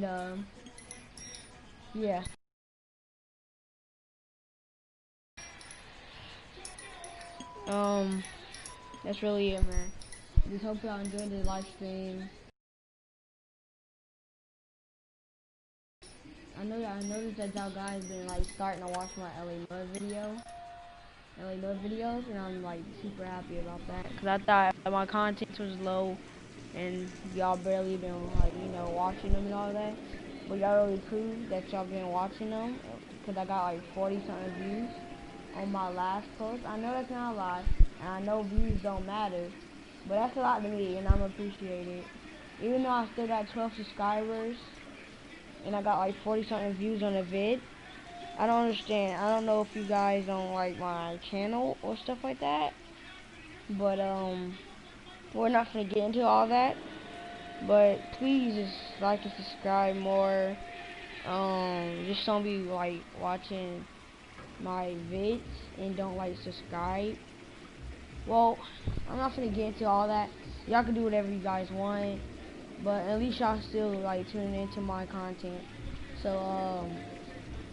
And, yeah. That's really it, man. Just hope y'all enjoyed the live stream. I noticed that y'all guys been like starting to watch my LA Noire videos, and I'm like super happy about that. Cause I thought my content was low, and y'all barely been like watching them and all that. But y'all really proved that y'all been watching them. Cause I got like 40 something views on my last post. I know that's not a lot, and I know views don't matter, but that's a lot to me, and I'm appreciated. Even though I still got 12 subscribers, and I got like 40 something views on a vid, I don't understand. I don't know if you guys don't like my channel or stuff like that, but we're not gonna get into all that. But please just like and subscribe more. Just don't be like watching my vids and don't like subscribe. Well, I'm not gonna get into all that. Y'all can do whatever you guys want, but at least y'all still like tuning into my content. So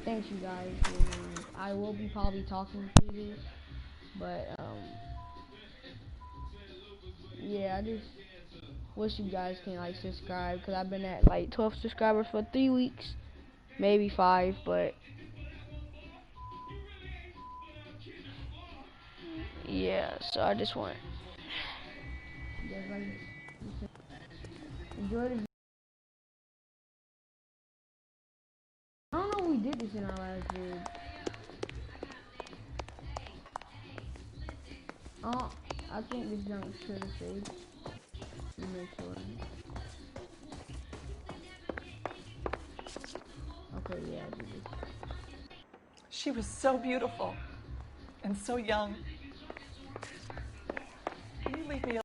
thanks you guys. And, I will be probably talking through this, but yeah, I just wish you guys can like subscribe, because I've been at like 12 subscribers for 3 weeks, maybe 5, but yeah. So I just want you guys like enjoy the. I don't know if we did this in our last vid. Oh, I think this junk should have saved. Let me make sure. Okay, yeah, I did this. She was so beautiful and so young. Can you leave me alone?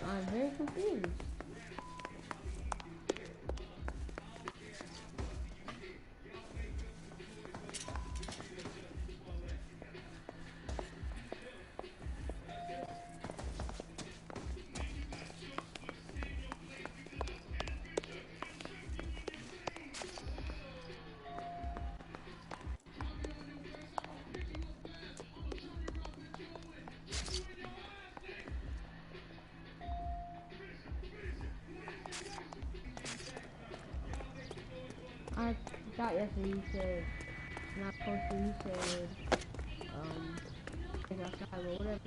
I'm very confused. I thought yesterday you said not posted. You said it's outside or whatever.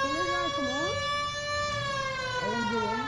Can this guy come on? Let him get in.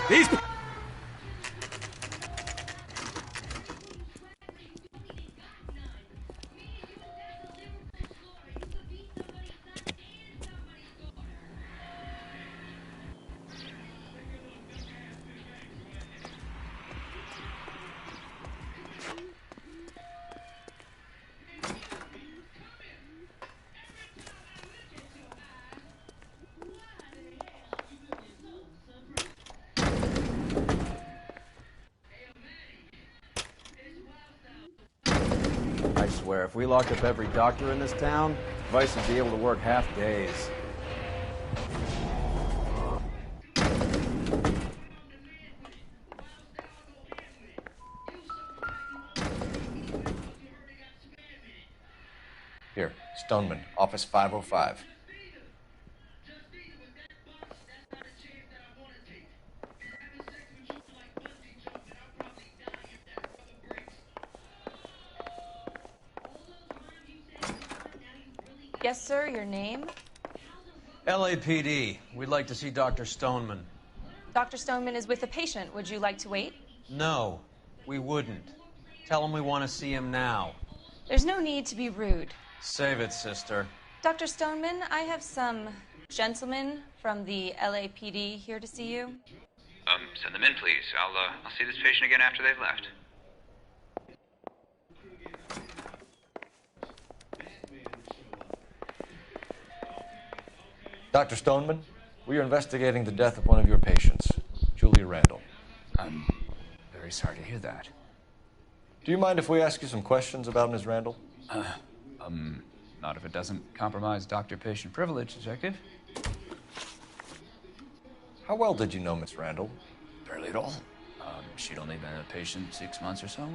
These... I swear, if we locked up every doctor in this town, Vice would be able to work half days. Here, Stoneman, office 505. Yes, sir, your name? LAPD. We'd like to see Dr. Stoneman. Dr. Stoneman is with a patient. Would you like to wait? No, we wouldn't. Tell him we want to see him now. There's no need to be rude. Save it, sister. Dr. Stoneman, I have some gentlemen from the LAPD here to see you. Send them in, please. I'll see this patient again after they've left. Dr. Stoneman, we are investigating the death of one of your patients, Julia Randall. I'm very sorry to hear that. Do you mind if we ask you some questions about Ms. Randall? Not if it doesn't compromise doctor-patient privilege, Detective. How well did you know Miss Randall? Barely at all. She'd only been a patient 6 months or so.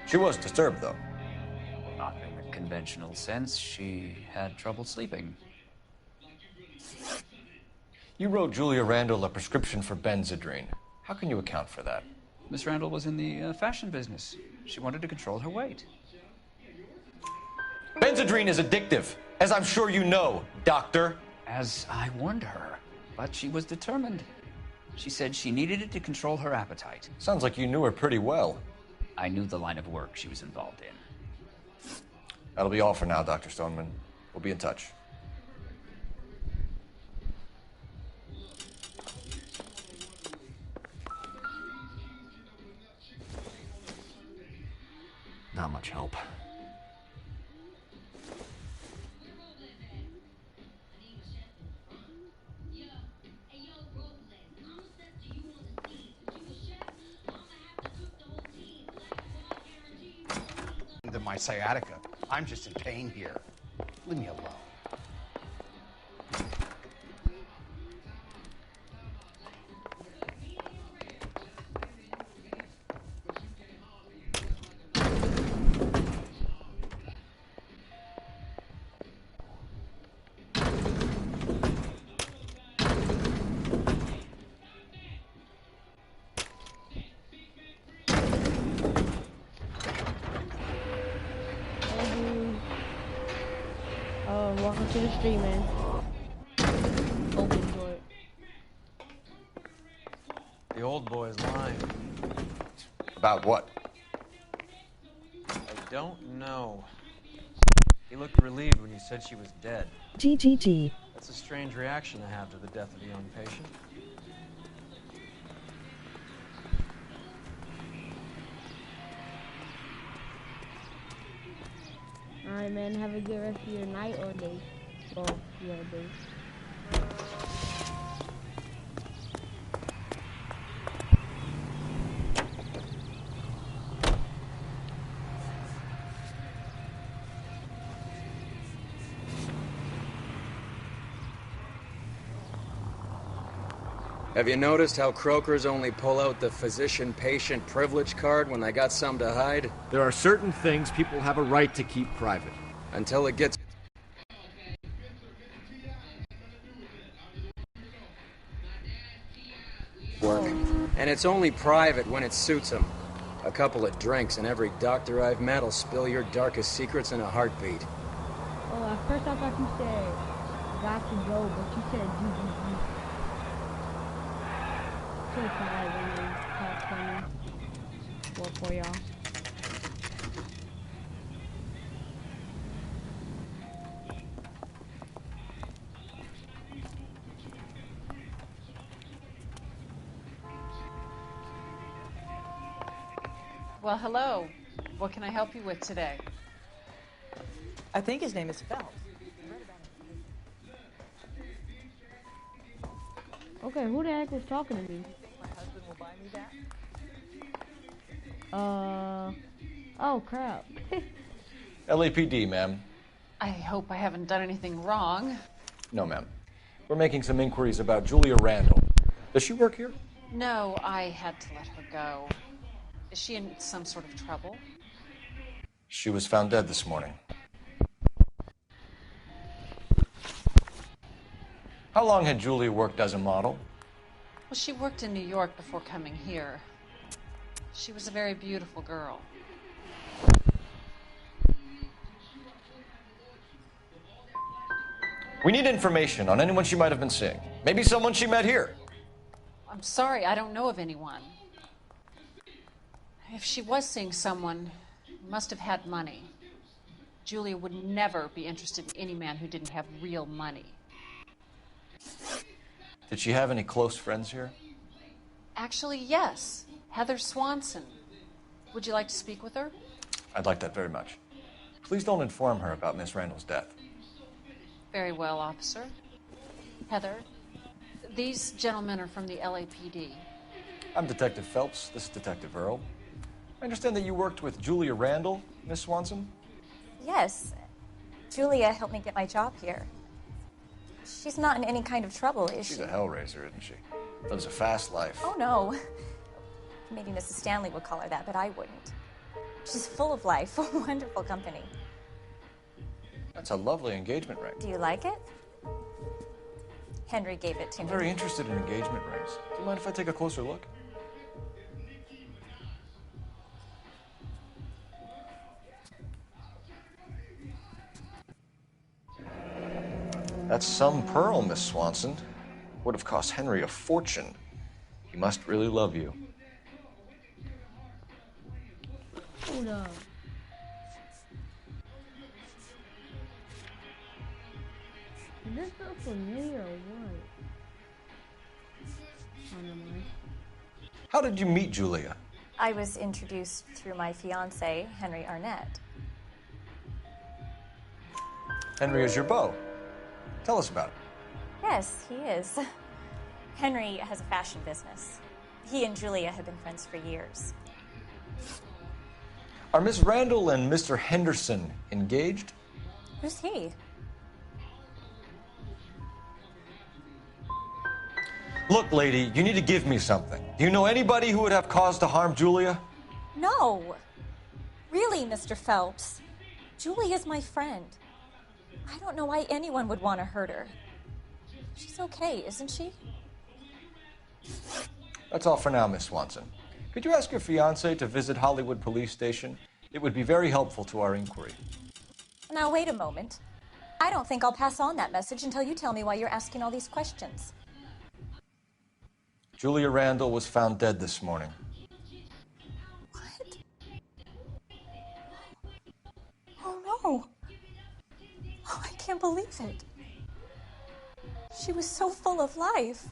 She was disturbed, though. Not in the conventional sense. She had trouble sleeping. You wrote Julia Randall a prescription for Benzedrine. How can you account for that? Miss Randall was in the fashion business. She wanted to control her weight. Benzedrine is addictive, as I'm sure you know, doctor. As I warned her, but she was determined. She said she needed it to control her appetite. Sounds like you knew her pretty well. I knew the line of work she was involved in. That'll be all for now, Dr. Stoneman. We'll be in touch. Not much help. My sciatica. I'm just in pain here. Leave me alone. Welcome to the stream, man. Open door. The old boy's lying. About what? I don't know. He looked relieved when you said she was dead. TTT. That's a strange reaction to have to the death of a young patient. Alright, man. Have a good rest of your night or day. Well, yeah, day. Have you noticed how croakers only pull out the physician-patient privilege card when they got something to hide? There are certain things people have a right to keep private. Until it gets... work. And it's only private when it suits them. A couple of drinks and every doctor I've met will spill your darkest secrets in a heartbeat. Oh, at first I thought you said got to go, but you said GGG. Should have sounded like when they talk funny. Well, for y'all. Well, hello. What can I help you with today? I think his name is Phelps. Okay, who the heck was talking to me? My husband will buy me that. Oh crap. LAPD, ma'am. I hope I haven't done anything wrong. No, ma'am. We're making some inquiries about Julia Randall. Does she work here? No, I had to let her go. Is she in some sort of trouble? She was found dead this morning. How long had Julia worked as a model? Well, she worked in New York before coming here. She was a very beautiful girl. We need information on anyone she might have been seeing. Maybe someone she met here. I'm sorry, I don't know of anyone. If she was seeing someone, he must have had money. Julia would never be interested in any man who didn't have real money. Did she have any close friends here? Actually, yes. Heather Swanson. Would you like to speak with her? I'd like that very much. Please don't inform her about Miss Randall's death. Very well, officer. Heather, these gentlemen are from the LAPD. I'm Detective Phelps. This is Detective Earl. I understand that you worked with Julia Randall, Miss Swanson? Yes. Julia helped me get my job here. She's not in any kind of trouble, is she? She's a hellraiser, isn't she? Lives a fast life. Oh, no. Maybe Mrs. Stanley would call her that, but I wouldn't. She's full of life, wonderful company. That's a lovely engagement ring. Do you like it? Henry gave it to I'm me. very interested in engagement rings. Do you mind if I take a closer look? That's some pearl, Miss Swanson. Would have cost Henry a fortune. He must really love you. Hold up. Is this so familiar or what? Oh, never mind. How did you meet Julia? I was introduced through my fiancé, Henry Arnett. Henry is your beau. Tell us about it. Yes, he is. Henry has a fashion business. He and Julia have been friends for years. Are Miss Randall and Mr. Henderson engaged? Who's he? Look, lady, you need to give me something. Do you know anybody who would have cause to harm Julia? No. Really, Mr. Phelps. Julia's my friend. I don't know why anyone would want to hurt her. She's okay, isn't she? That's all for now, Miss Swanson. Could you ask your fiancé to visit Hollywood Police Station? It would be very helpful to our inquiry. Now, wait a moment. I don't think I'll pass on that message until you tell me why you're asking all these questions. Julia Randall was found dead this morning. What? Oh, no. Oh, I can't believe it. She was so full of life.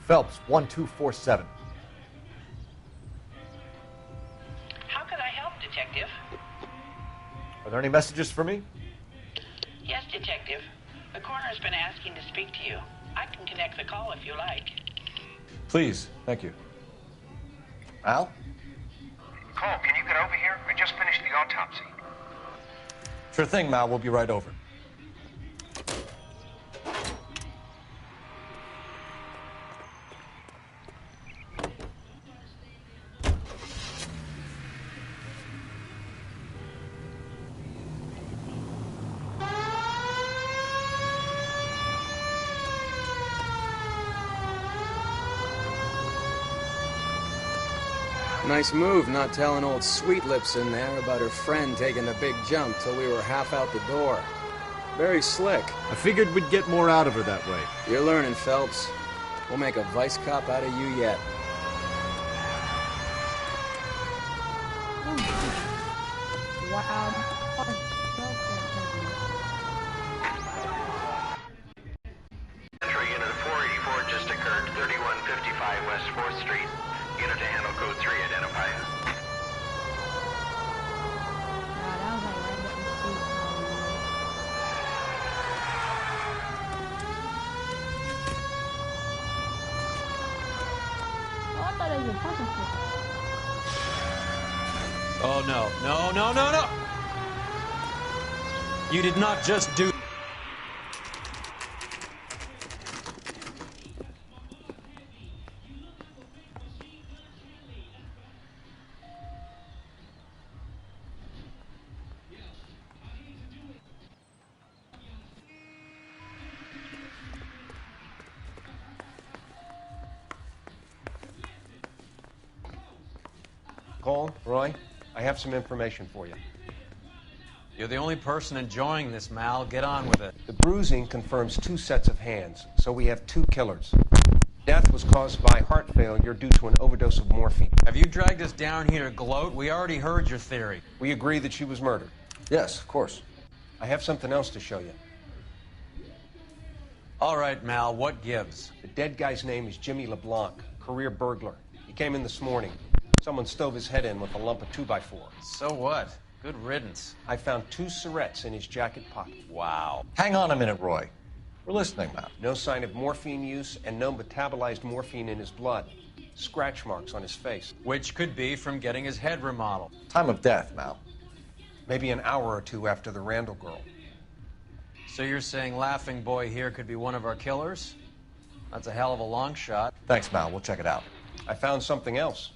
Phelps, 1247. How can I help, Detective? Are there any messages for me? Yes, Detective. The coroner's been asking to speak to you. I can connect the call if you like. Please, thank you. Al? Cole, can you get over here? I just finished the autopsy. Sure thing, Mal. We'll be right over. Nice move not telling old Sweet Lips in there about her friend taking the big jump till we were half out the door. Very slick. I figured we'd get more out of her that way. You're learning, Phelps. We'll make a vice cop out of you yet. Wow. Entry unit 484 just occurred, 3155 West 4th Street. Unit to handle code 3, identify. Oh, no. No, no, no, no! You did not just do... Cole, Roy, I have some information for you. You're the only person enjoying this, Mal. Get on with it. The bruising confirms 2 sets of hands, so we have 2 killers. Death was caused by heart failure due to an overdose of morphine. Have you dragged us down here to gloat? We already heard your theory. We agree that she was murdered. Yes, of course. I have something else to show you. All right, Mal, what gives? The dead guy's name is Jimmy LeBlanc, career burglar. He came in this morning. Someone stove his head in with a lump of 2x4. So what? Good riddance. I found 2 syrettes in his jacket pocket. Wow. Hang on a minute, Roy. We're listening, Mal. No sign of morphine use and no metabolized morphine in his blood. Scratch marks on his face. Which could be from getting his head remodeled. Time of death, Mal. Maybe an hour or 2 after the Randall girl. So you're saying Laughing Boy here could be one of our killers? That's a hell of a long shot. Thanks, Mal. We'll check it out. I found something else.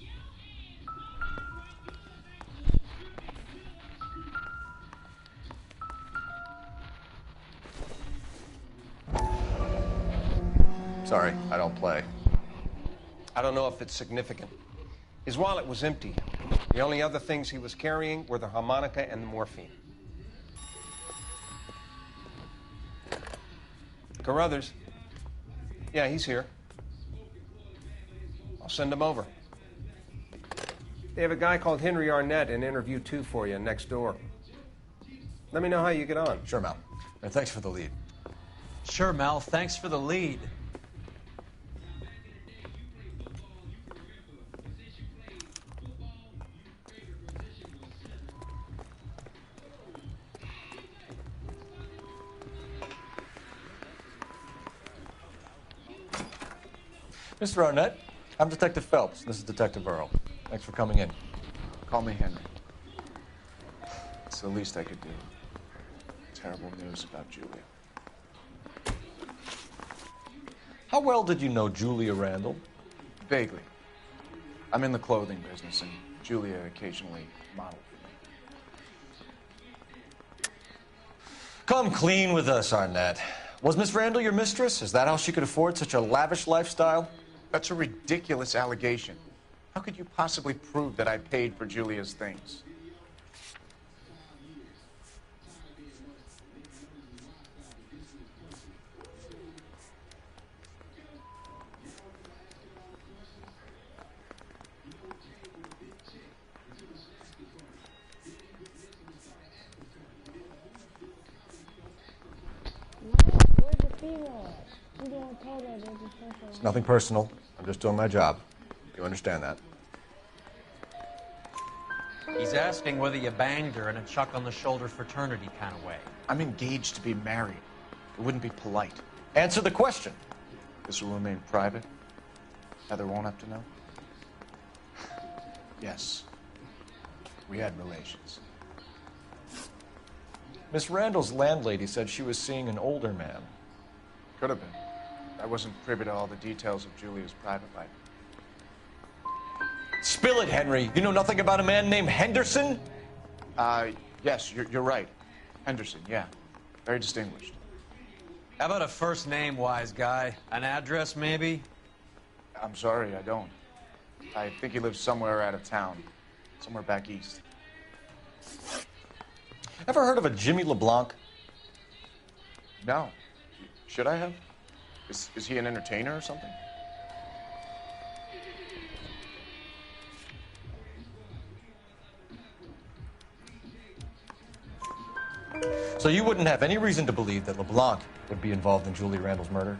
Sorry, I don't play. I don't know if it's significant. His wallet was empty. The only other things he was carrying were the harmonica and the morphine. Carruthers. Yeah, he's here. I'll send him over. They have a guy called Henry Arnett in interview 2 for you next door. Let me know how you get on. Sure, Mal. And thanks for the lead. Sure, Mal. Thanks for the lead. Mr. Arnett, I'm Detective Phelps. This is Detective Earl. Thanks for coming in. Call me Henry. It's the least I could do. Terrible news about Julia. How well did you know Julia Randall? Vaguely. I'm in the clothing business, and Julia occasionally modeled for me. Come clean with us, Arnett. Was Miss Randall your mistress? Is that how she could afford such a lavish lifestyle? That's a ridiculous allegation. How could you possibly prove that I paid for Julia's things? It's nothing personal. I'm just doing my job. You understand that? He's asking whether you banged her in a chuck-on-the-shoulder fraternity kind of way. I'm engaged to be married. It wouldn't be polite. Answer the question. This will remain private. Heather won't have to know. Yes. We had relations. Miss Randall's landlady said she was seeing an older man. Could have been. I wasn't privy to all the details of Julia's private life. Spill it, Henry. You know nothing about a man named Henderson? Yes, you're right. Henderson, yeah. Very distinguished. How about a first name, wise guy? An address, maybe? I'm sorry, I don't. I think he lives somewhere out of town. Somewhere back east. Ever heard of a Jimmy LeBlanc? No. Should I have? Is he an entertainer or something? So you wouldn't have any reason to believe that LeBlanc would be involved in Julie Randall's murder?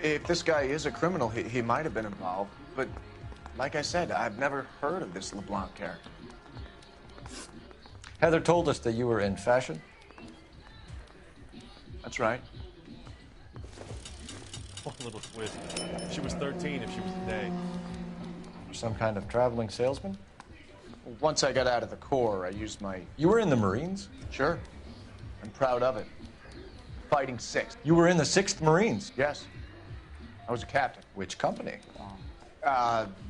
If this guy is a criminal, he might have been involved. But like I said, I've never heard of this LeBlanc character. Heather told us that you were in fashion. That's right. One little twist. She was 13 if she was today. Some kind of traveling salesman? Once I got out of the Corps, I used my... You were in the Marines? Sure. I'm proud of it. Fighting 6th. You were in the 6th Marines? Yes. I was a captain. Which company?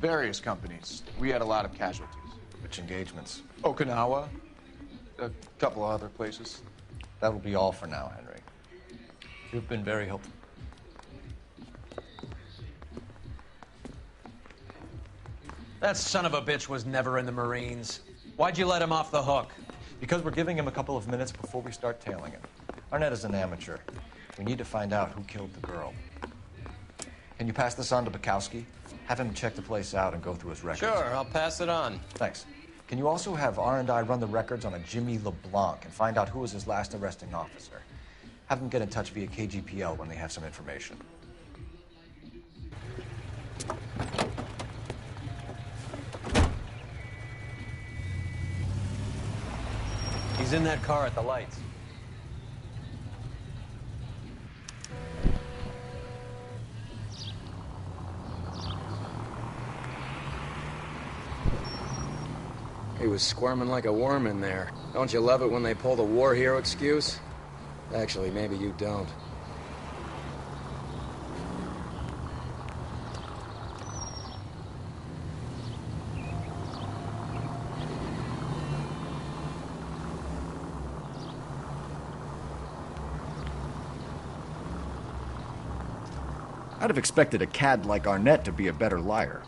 Various companies. We had a lot of casualties. Which engagements? Okinawa. A couple of other places. That will be all for now, Henry. You've been very helpful. That son of a bitch was never in the Marines. Why'd you let him off the hook? Because we're giving him a couple of minutes before we start tailing him. Arnett is an amateur. We need to find out who killed the girl. Can you pass this on to Bukowski? Have him check the place out and go through his records. Sure, I'll pass it on. Thanks. Can you also have R&I run the records on a Jimmy LeBlanc and find out who was his last arresting officer? Have them get in touch via KGPL when they have some information. He's in that car at the lights. He was squirming like a worm in there. Don't you love it when they pull the war hero excuse? Actually, maybe you don't. I'd have expected a cad like Arnett to be a better liar.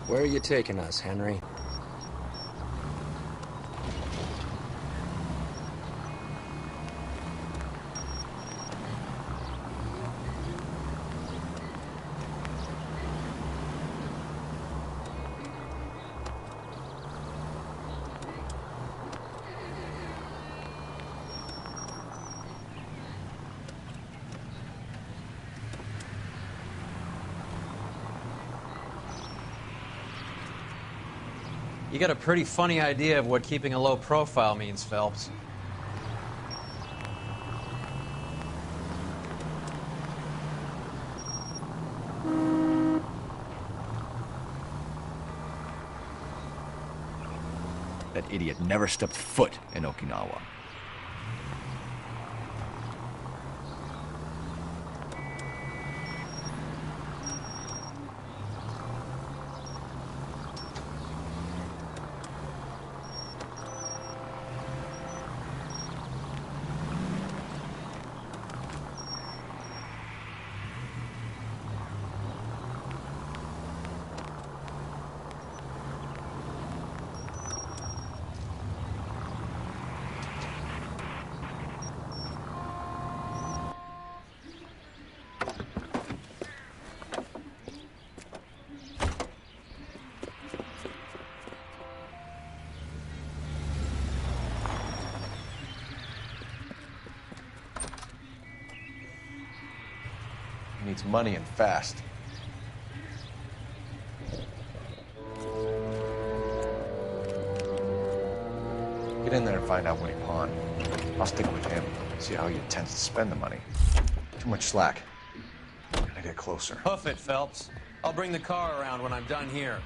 Where are you taking us, Henry? You got a pretty funny idea of what keeping a low profile means, Phelps. That idiot never stepped foot in Okinawa. He needs money and fast. Get in there and find out what he pawned. I'll stick with him, see how he intends to spend the money. Too much slack. Gotta get closer. Hoof it, Phelps. I'll bring the car around when I'm done here.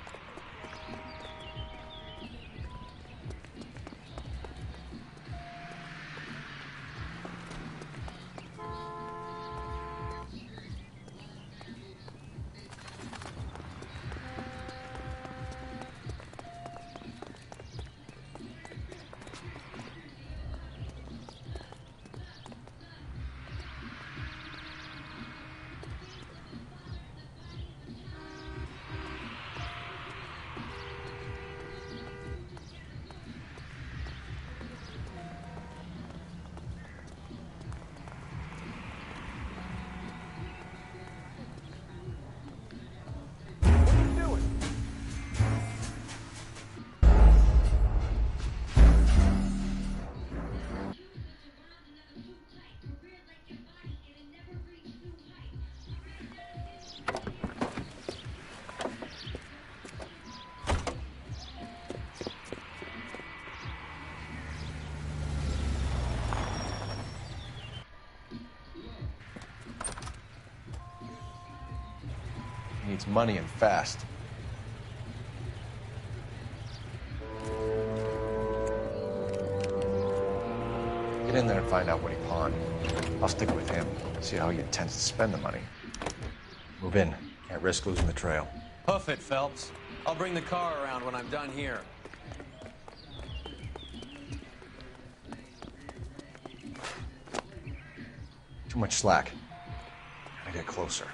He needs money and fast. Get in there and find out what he pawned. I'll stick with him, see how he intends to spend the money. Move in. Can't risk losing the trail. Hoof it, Phelps. I'll bring the car around when I'm done here. Too much slack. Gotta get closer.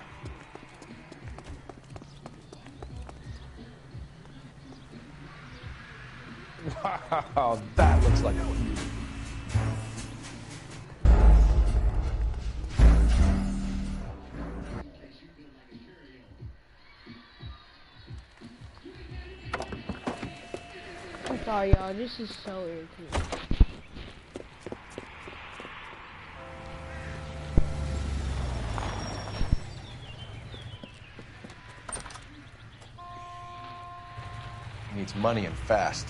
Wow, that looks like a... I'm sorry, y'all. This is so irritating. He needs money and fast.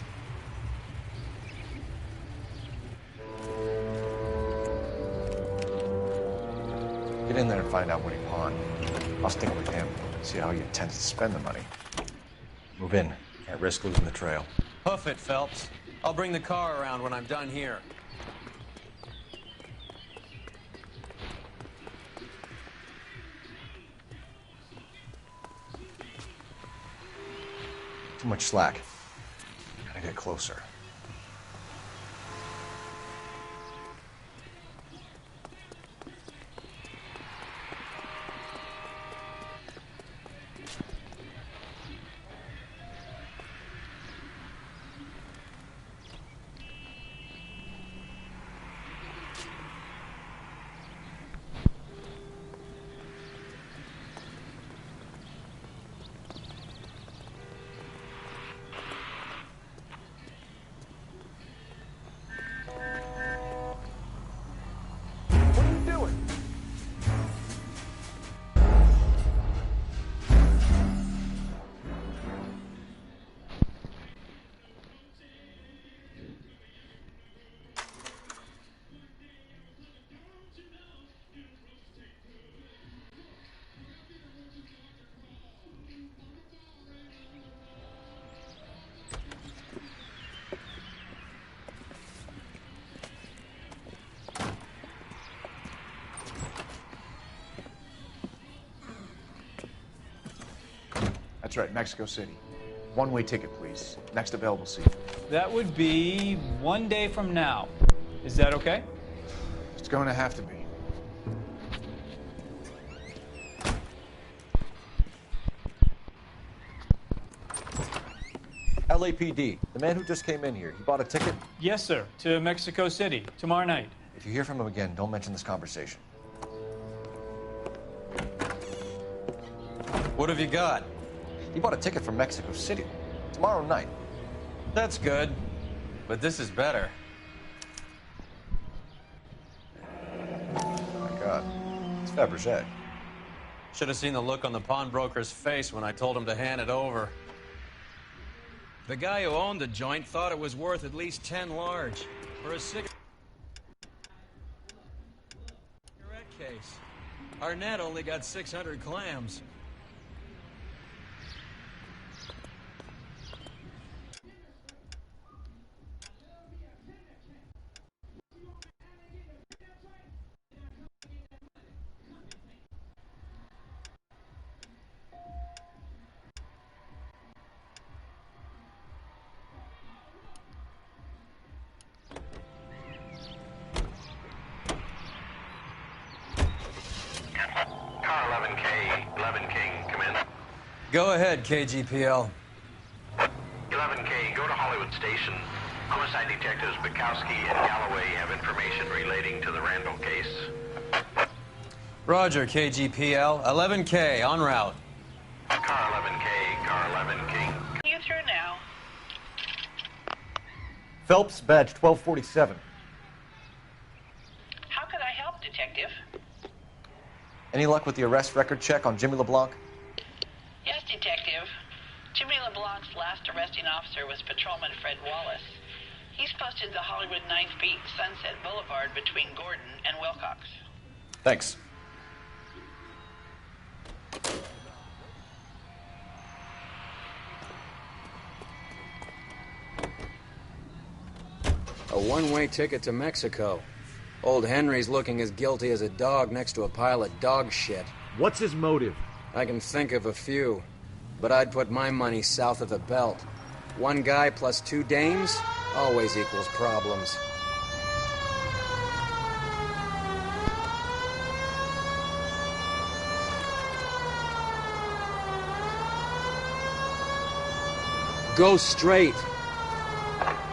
Get in there and find out what he pawned. I'll stick with him, see how he intends to spend the money. Move in. Can't risk losing the trail. Hoof it, Phelps. I'll bring the car around when I'm done here. Too much slack. Gotta get closer. That's right, Mexico City. One-way ticket, please. Next available seat. That would be 1 day from now. Is that okay? It's going to have to be. LAPD, the man who just came in here, he bought a ticket? Yes, sir. To Mexico City, tomorrow night. If you hear from him again, don't mention this conversation. What have you got? He bought a ticket from Mexico City. Tomorrow night. That's good. But this is better. Oh my God. It's Fabergé. Should have seen the look on the pawnbroker's face when I told him to hand it over. The guy who owned the joint thought it was worth at least 10 large for a cigarette case. Arnett only got 600 clams. Car 11K, 11 King, come in. Go ahead, KGPL. 11K, go to Hollywood Station. Homicide detectives Bukowski and Galloway have information relating to the Randall case. Roger, KGPL. 11K, en route. Car 11K, car 11 King. You through now? Phelps, badge 1247. How could I help, Detective? Any luck with the arrest record check on Jimmy LeBlanc? Yes, Detective. Jimmy LeBlanc's last arresting officer was Patrolman Fred Wallace. He's posted the Hollywood 9th Beat Sunset Boulevard between Gordon and Wilcox. Thanks. A one-way ticket to Mexico. Old Henry's looking as guilty as a dog next to a pile of dog shit. What's his motive? I can think of a few, but I'd put my money south of the belt. One guy plus 2 dames always equals problems. Go straight.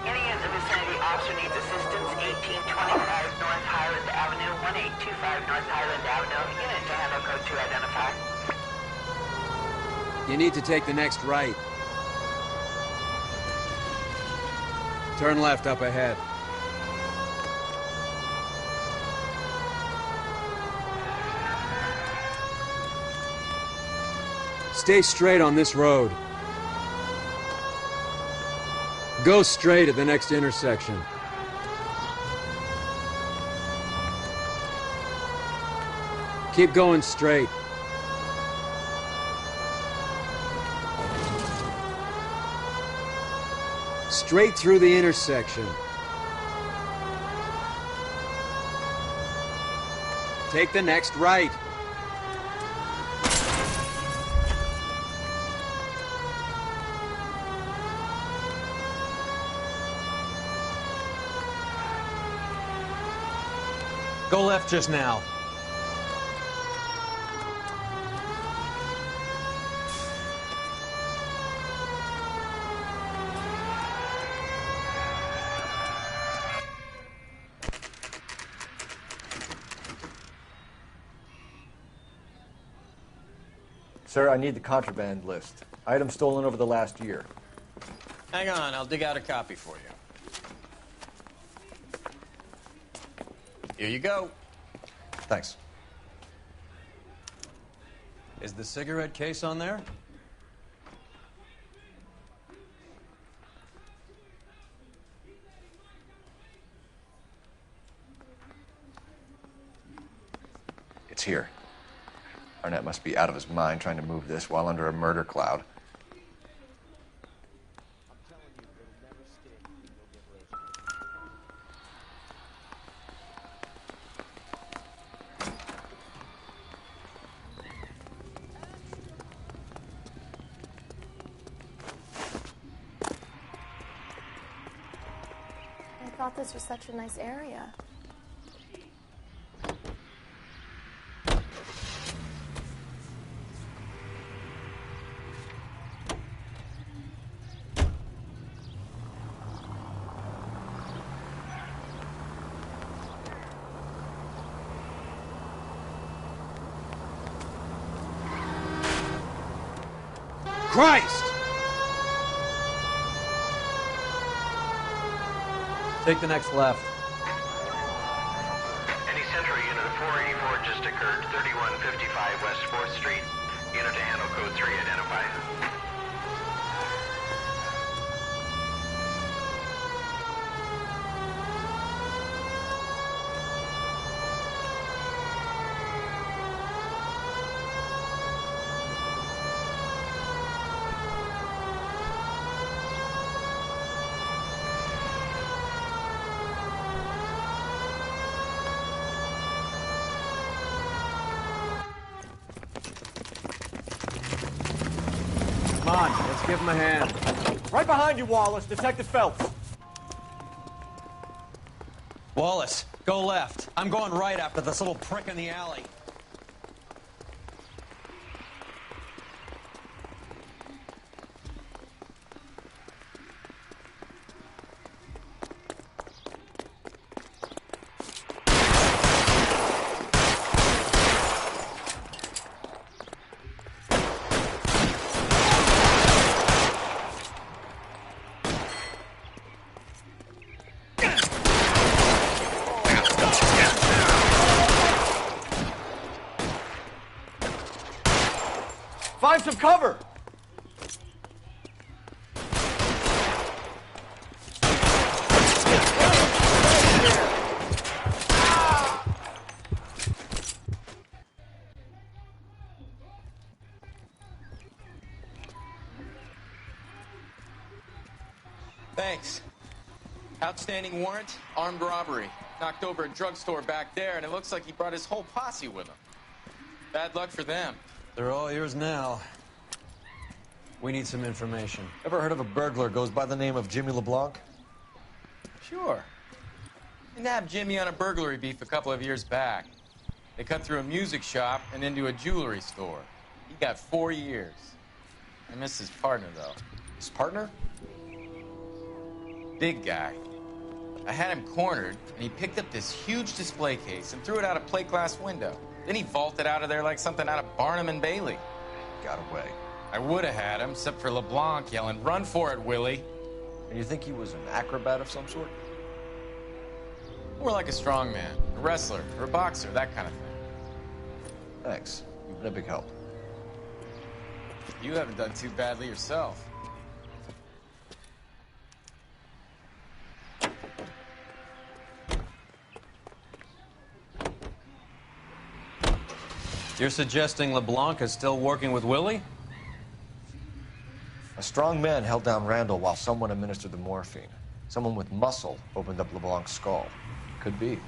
Any in the vicinity officer needs assistance. 1825 North Highland Avenue, 1825 North Highland Avenue. Unit to handle code 2 identify. You need to take the next right. Turn left up ahead. Stay straight on this road. Go straight at the next intersection. Keep going straight. Straight through the intersection. Take the next right. Go left just now. Sir, I need the contraband list. Items stolen over the last year. Hang on, I'll dig out a copy for you. Here you go. Thanks. Is the cigarette case on there? It's here. Arnett must be out of his mind trying to move this while under a murder cloud. I thought this was such a nice area. Christ! Take the next left. Any Central unit of 484 just occurred, 3155 West 4th Street. on, let's give him a hand. Right behind you, Wallace. Detective Phelps. Wallace, go left. I'm going right after this little prick in the alley. Find some cover! Thanks. Outstanding warrant, armed robbery. Knocked over a drugstore back there, and it looks like he brought his whole posse with him. Bad luck for them. They're all yours now. We need some information. Ever heard of a burglar goes by the name of Jimmy LeBlanc? Sure. They nabbed Jimmy on a burglary beef a couple of years back. They cut through a music shop and into a jewelry store. He got 4 years. I missed his partner, though. His partner? Big guy. I had him cornered, and he picked up this huge display case and threw it out a plate glass window. Then he vaulted out of there like something out of Barnum and Bailey. Got away. I would have had him, except for LeBlanc yelling, "Run for it, Willie!" And you think he was an acrobat of some sort? More like a strongman, a wrestler, or a boxer, that kind of thing. Thanks. You've been a big help. You haven't done too badly yourself. You're suggesting LeBlanc is still working with Willie? A strong man held down Randall while someone administered the morphine. Someone with muscle opened up LeBlanc's skull. Could be.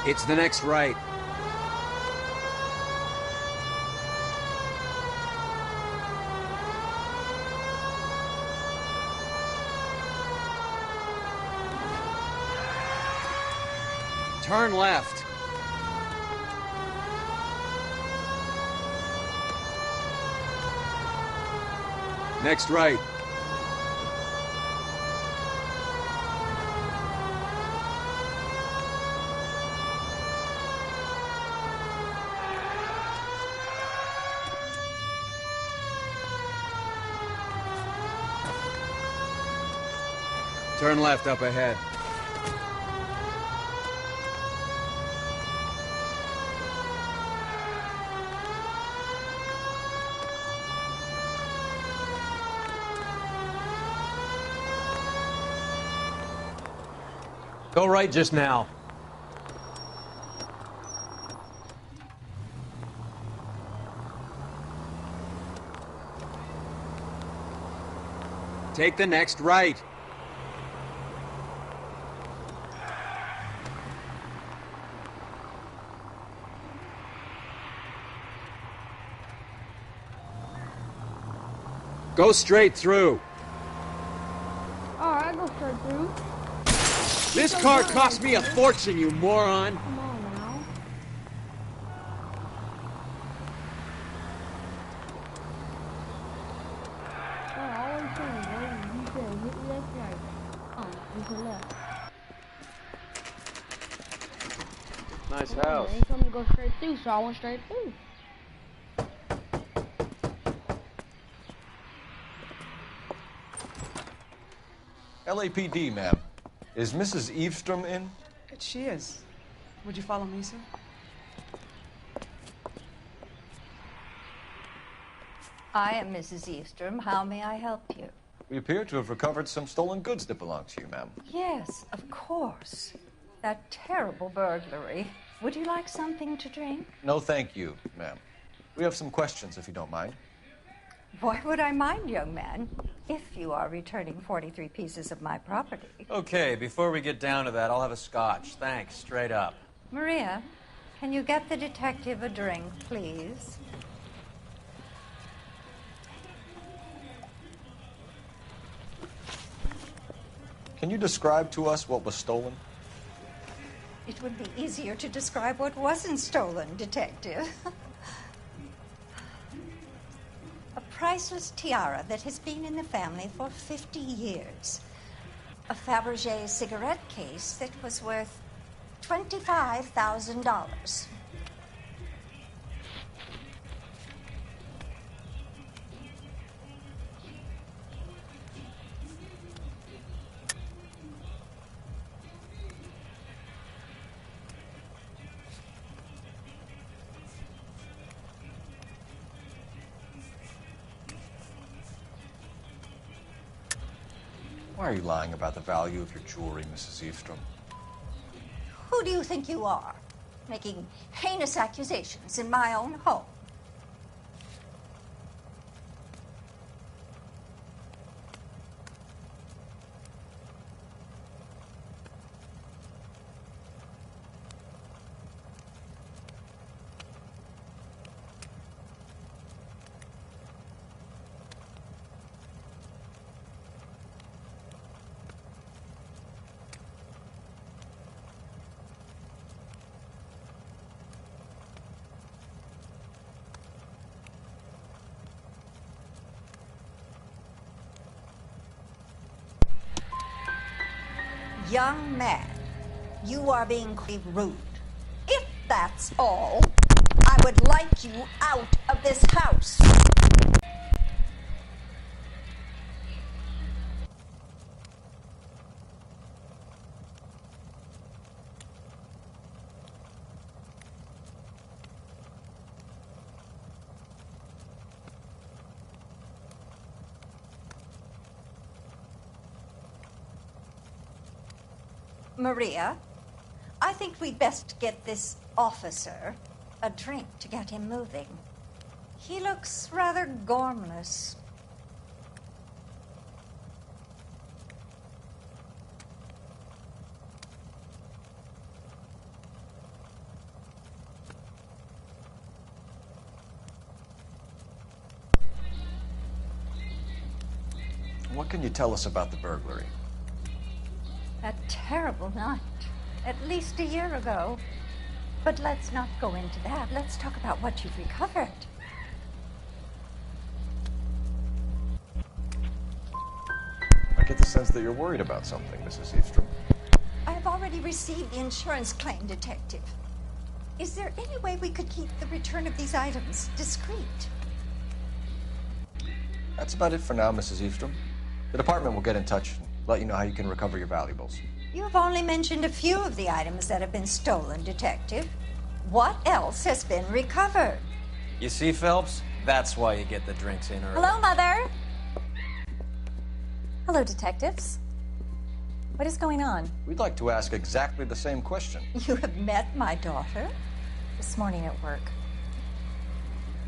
It's the next right. Turn left. Next right. Turn left up ahead. Go right just now. Take the next right. Go straight through. Alright, go straight through. This car cost me a fortune, you moron. Come on now. I always saying, bro, you said hit left, right. Hit the left. Nice Come on, house. man. They told me to go straight through, so I went straight through. LAPD, ma'am. Is Mrs. Eavestrom in? She is. Would you follow me, sir? I am Mrs. Eastrom. How may I help you? We appear to have recovered some stolen goods that belong to you, ma'am. Yes, of course. That terrible burglary. Would you like something to drink? No, thank you, ma'am. We have some questions, if you don't mind. Why would I mind, young man, if you are returning 43 pieces of my property? Okay, before we get down to that, I'll have a scotch. Thanks, straight up. Maria, can you get the detective a drink, please? Can you describe to us what was stolen? It would be easier to describe what wasn't stolen, Detective. A priceless tiara that has been in the family for 50 years. A Fabergé cigarette case that was worth $25,000. Why are you lying about the value of your jewelry, Mrs. Eastrom? Who do you think you are, making heinous accusations in my own home? Young man, you are being rude. If that's all, I would like you out of this house. Maria, I think we'd best get this officer a drink to get him moving. He looks rather gormless. What can you tell us about the burglary? A terrible night, at least a year ago. But let's not go into that. Let's talk about what you've recovered. I get the sense that you're worried about something, Mrs. Eastrom. I have already received the insurance claim, Detective. Is there any way we could keep the return of these items discreet? That's about it for now, Mrs. Eastrom. The department will get in touch and let you know how you can recover your valuables. You've only mentioned a few of the items that have been stolen, Detective. What else has been recovered? You see, Phelps? That's why you get the drinks in early. Hello, Mother. Hello, detectives. What is going on? We'd like to ask exactly the same question. You have met my daughter? This morning at work.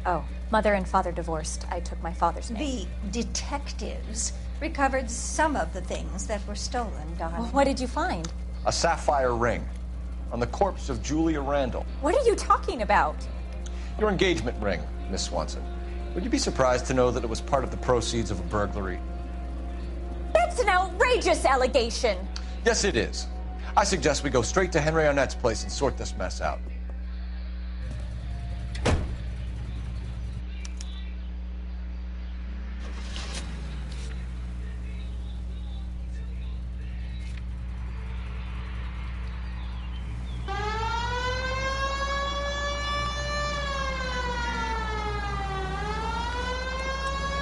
Oh, mother and father divorced. I took my father's name. The detectives recovered some of the things that were stolen, darling. Well, what did you find? A sapphire ring on the corpse of Julia Randall. What are you talking about? Your engagement ring, Miss Swanson. Would you be surprised to know that it was part of the proceeds of a burglary? That's an outrageous allegation. Yes, it is. I suggest we go straight to Henry Arnett's place and sort this mess out.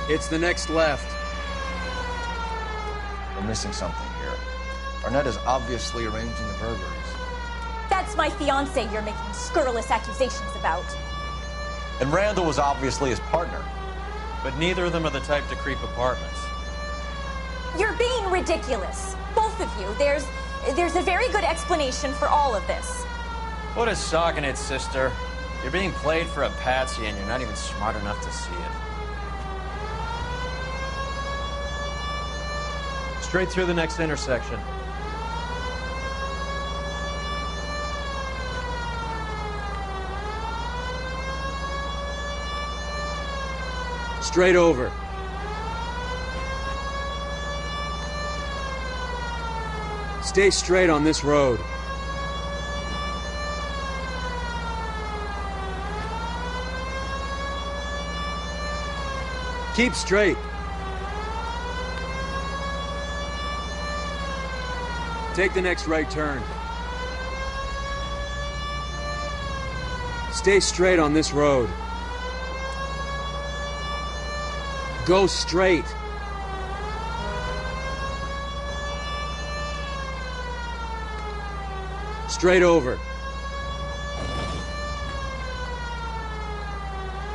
It's the next left. We're missing something here. Arnett is obviously arranging the burglaries. That's my fiancé you're making scurrilous accusations about. And Randall was obviously his partner. But neither of them are the type to creep apartments. You're being ridiculous. Both of you. There's a very good explanation for all of this. What is socking it, sister? You're being played for a patsy and you're not even smart enough to see it. Straight through the next intersection. Straight over. Stay straight on this road. Keep straight. Take the next right turn. Stay straight on this road. Go straight. Straight over.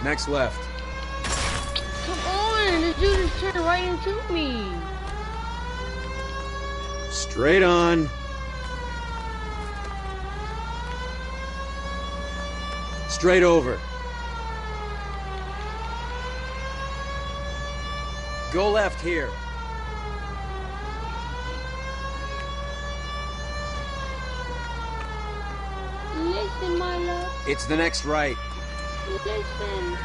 Next left. Come on, this dude just turned right into me. Straight on. Straight over. Go left here. Listen, my love. It's the next right. Listen,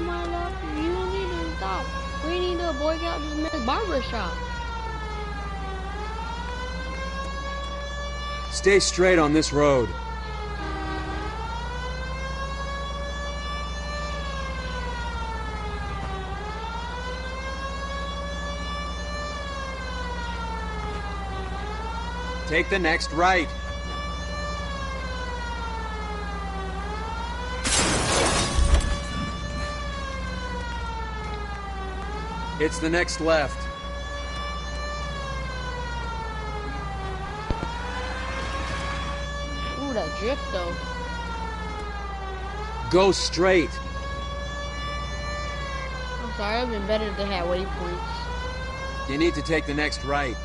my love. You don't need to stop. We need to boycott out this man's barber shop. Stay straight on this road. Take the next right. It's the next left. Ooh, that drift though. Go straight. I'm sorry, I've been better to have waypoints. You need to take the next right.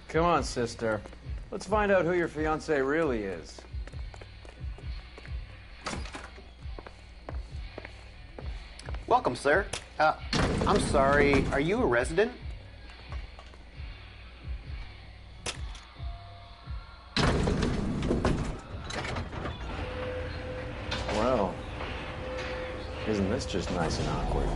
Come on, sister. Let's find out who your fiancé really is. Welcome, sir. I'm sorry, are you a resident? Well, isn't this just nice and awkward?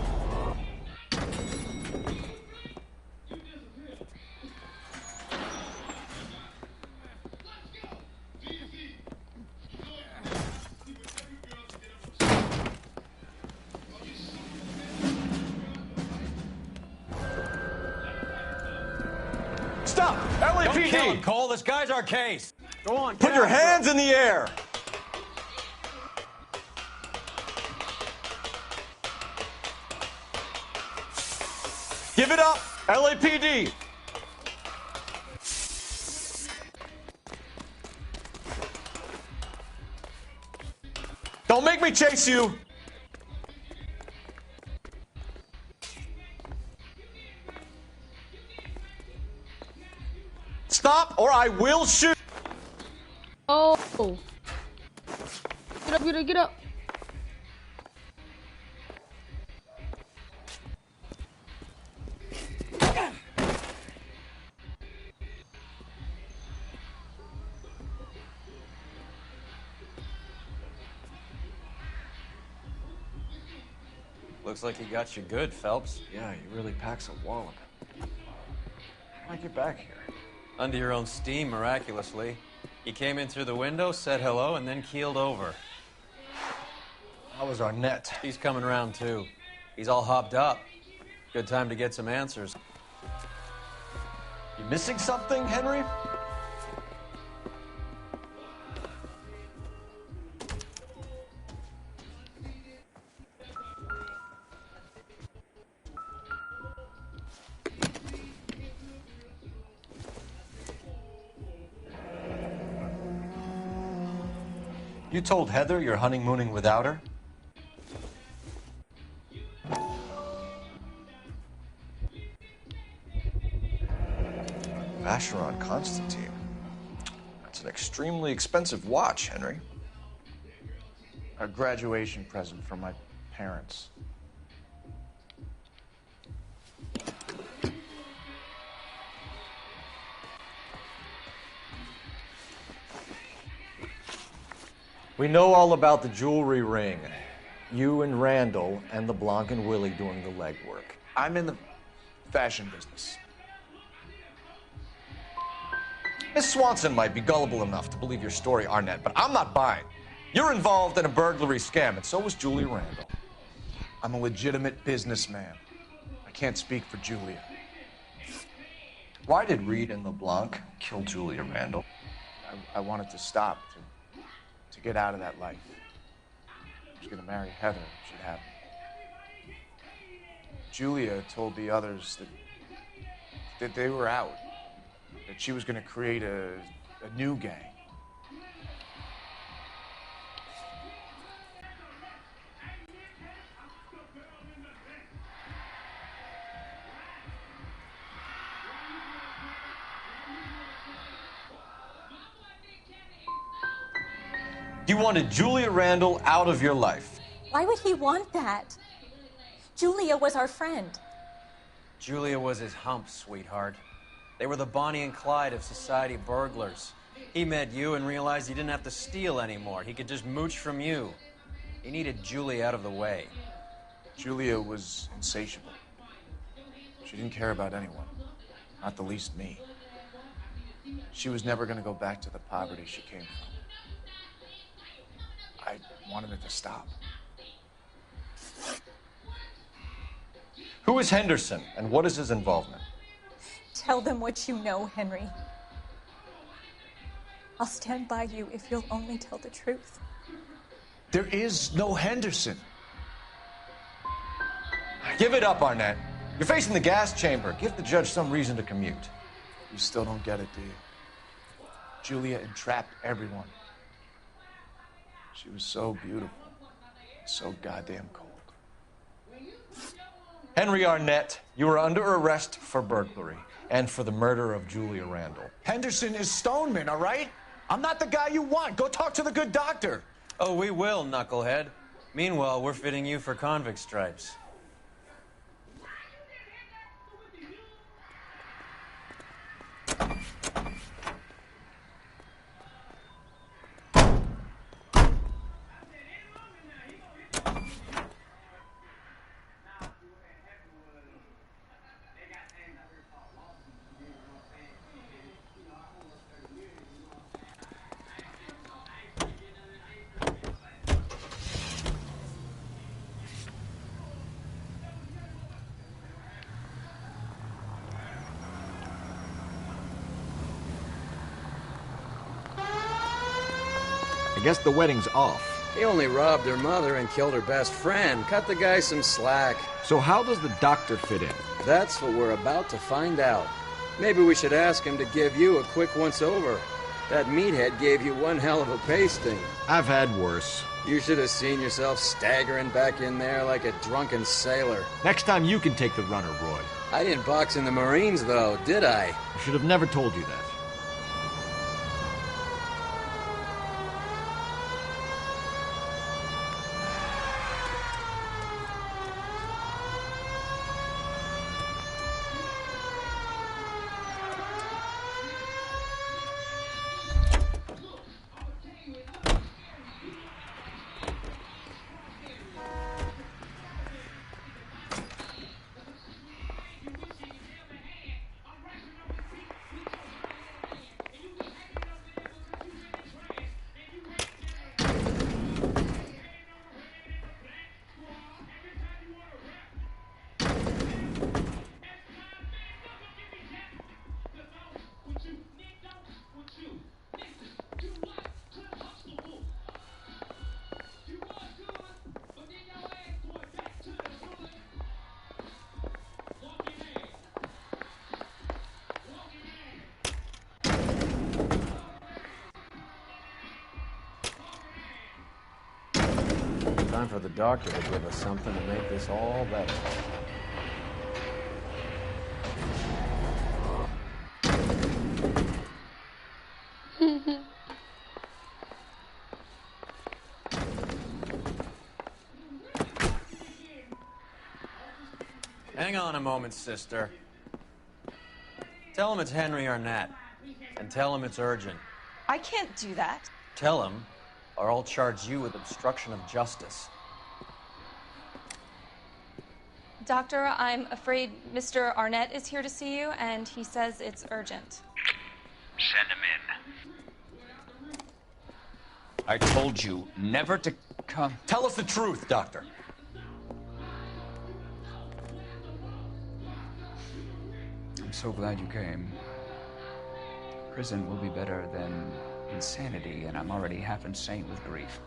Stop! LAPD! Don't kill him, Cole. This guy's our case. Go on. Put your hands in the air! Give it up, LAPD! Don't make me chase you! Stop or I will shoot! Oh! Get up, get up, get up! Looks like he got you good, Phelps. Yeah, he really packs a wallop. How did I get back here? Under your own steam, miraculously. He came in through the window, said hello, and then keeled over. How was Arnett? He's coming round, too. He's all hopped up. Good time to get some answers. You missing something, Henry? You told Heather you're honeymooning without her? Vacheron Constantine. That's an extremely expensive watch, Henry. A graduation present from my parents. We know all about the jewelry ring. You and Randall and LeBlanc and Willie doing the legwork. I'm in the fashion business. Miss Swanson might be gullible enough to believe your story, Arnett, but I'm not buying. You're involved in a burglary scam, and so was Julia Randall. I'm a legitimate businessman. I can't speak for Julia. Why did Reed and LeBlanc kill Julia Randall? I wanted to stop, to get out of that life. I was going to marry Heather if she'd have me. Julia told the others that they were out, that she was going to create a new gang. You wanted Julia Randall out of your life. Why would he want that? Julia was our friend. Julia was his hump, sweetheart. They were the Bonnie and Clyde of society burglars. He met you and realized he didn't have to steal anymore. He could just mooch from you. He needed Julia out of the way. Julia was insatiable. She didn't care about anyone, not the least me. She was never going to go back to the poverty she came from. I wanted it to stop. Who is Henderson, and what is his involvement? Tell them what you know, Henry. I'll stand by you if you'll only tell the truth. There is no Henderson. Give it up, Arnett. You're facing the gas chamber. Give the judge some reason to commute. You still don't get it, do you? Julia entrapped everyone. She was so beautiful, so goddamn cold. Henry Arnett, you are under arrest for burglary and for the murder of Julia Randall. Henderson is Stoneman, all right? I'm not the guy you want. Go talk to the good doctor. Oh, we will, knucklehead. Meanwhile, we're fitting you for convict stripes. I guess the wedding's off. He only robbed her mother and killed her best friend. Cut the guy some slack. So how does the doctor fit in? That's what we're about to find out. Maybe we should ask him to give you a quick once-over. That meathead gave you one hell of a pasting. I've had worse. You should have seen yourself staggering back in there like a drunken sailor. Next time you can take the runner, Roy. I didn't box in the Marines, though, did I? I should have never told you that. time for the doctor to give us something to make this all better. Hang on a moment, sister. Tell him it's Henry Arnett, and tell him it's urgent. I can't do that. Tell him, or I'll charge you with obstruction of justice. Doctor, I'm afraid Mr. Arnett is here to see you, and he says it's urgent. Send him in. I told you never to come. Tell us the truth, Doctor. I'm so glad you came. Prison will be better than insanity, and I'm already half insane with grief.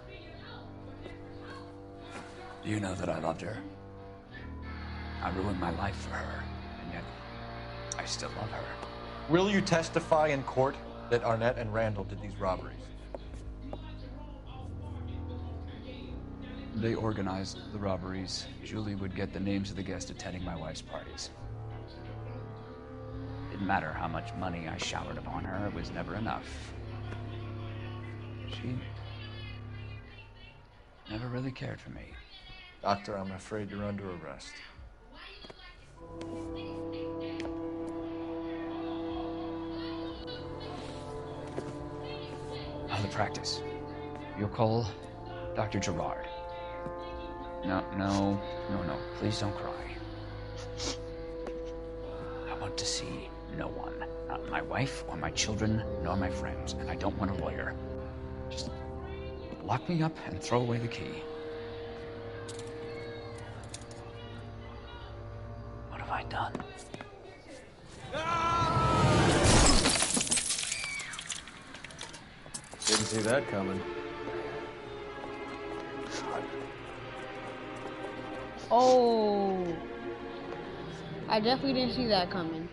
You know that I loved her. I ruined my life for her, and yet I still love her. Will you testify in court that Arnett and Randall did these robberies? They organized the robberies. Julie would get the names of the guests attending my wife's parties. Didn't matter how much money I showered upon her, it was never enough. She never really cared for me. Doctor, I'm afraid you're under arrest. Now the practice. You'll call Dr. Gerard. No. Please don't cry. I want to see no one. Not my wife or my children, nor my friends. And I don't want a lawyer. Just lock me up and throw away the key. What have I done? Didn't see that coming. Oh. I definitely didn't see that coming.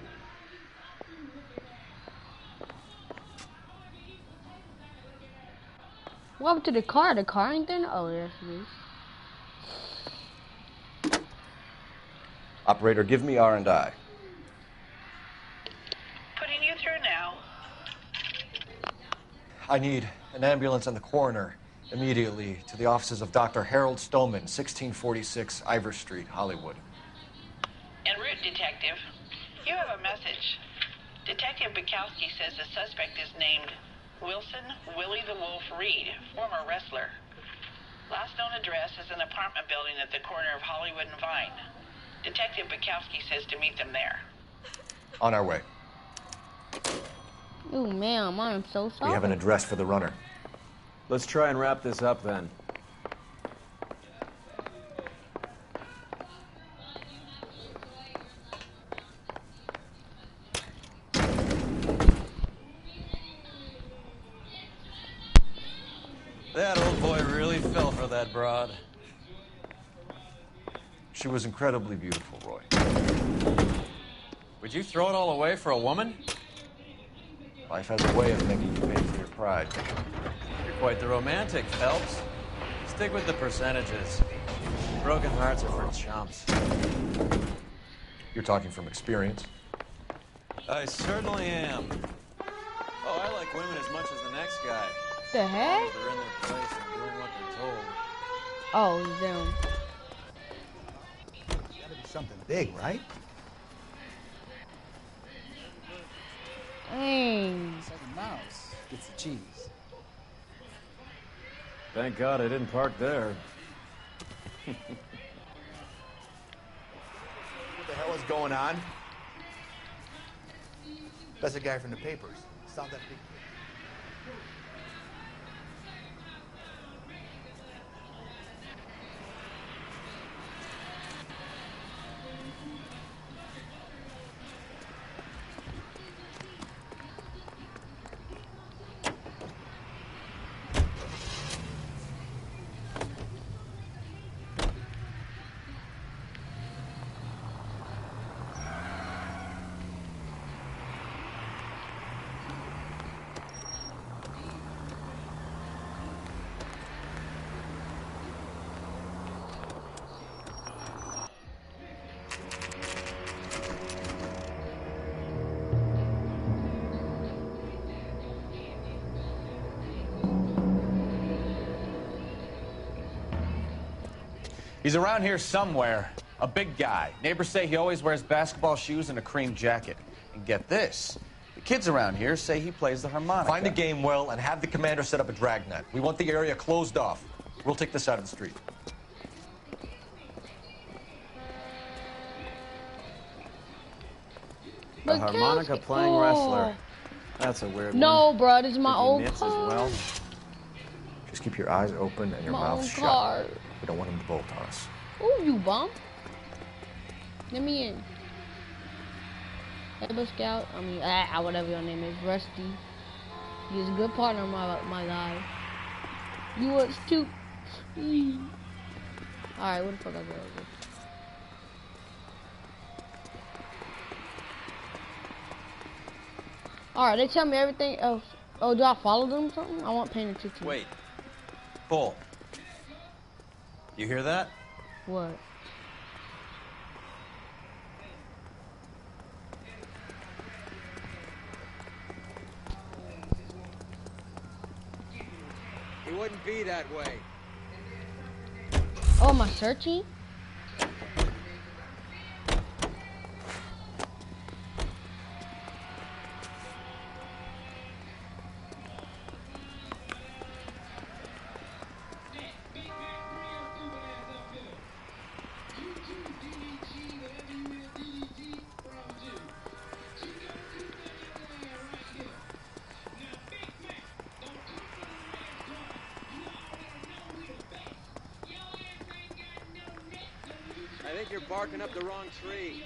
What happened to the car? The car ain't there? Oh, yes it is. Operator, give me R&I. Putting you through now. I need an ambulance and the coroner immediately to the offices of Dr. Harold Stoneman, 1646 Ivor Street, Hollywood. En route, Detective. You have a message. Detective Bukowski says the suspect is named Wilson Willie the Wolf Reed, former wrestler. Last known address is an apartment building at the corner of Hollywood and Vine. Detective Bukowski says to meet them there. On our way. Ooh, ma'am, I'm so sorry. We have an address for the runner. Let's try and wrap this up then. That old boy really fell for that broad. She was incredibly beautiful, Roy. Would you throw it all away for a woman? Life has a way of making you pay for your pride. You're quite the romantic, Phelps. Stick with the percentages. Broken hearts are for chumps. You're talking from experience. I certainly am. Oh, I like women as much as the next guy. The heck? As long as they're in their place and doing what they're told. Oh, them. Gotta be something big, right? Dang. It's like a mouse gets the cheese. Thank God I didn't park there. What the hell is going on? That's a guy from the papers. It's not that big. He's around here somewhere. A big guy. Neighbors say he always wears basketball shoes and a cream jacket. And get this. The kids around here say he plays the harmonica. Find the game well and have the commander set up a dragnet. We want the area closed off. We'll take this side of the street. A harmonica playing wrestler. That's a weird one. No, bro, this is my old Mitts as car. well. Just keep your eyes open and your My mouth own shut. car. We don't want him to bolt on us. Ooh, you bum. Let me in. Able Scout, whatever your name is, Rusty. He's a good partner, my guy. You was too. Alright, what the fuck I got? Alright, they tell me everything else. Oh, do I follow them or something? I want paying attention. Wait. Cole. You hear that? What? He wouldn't be that way. Oh, am I searching? I think you're barking up the wrong tree.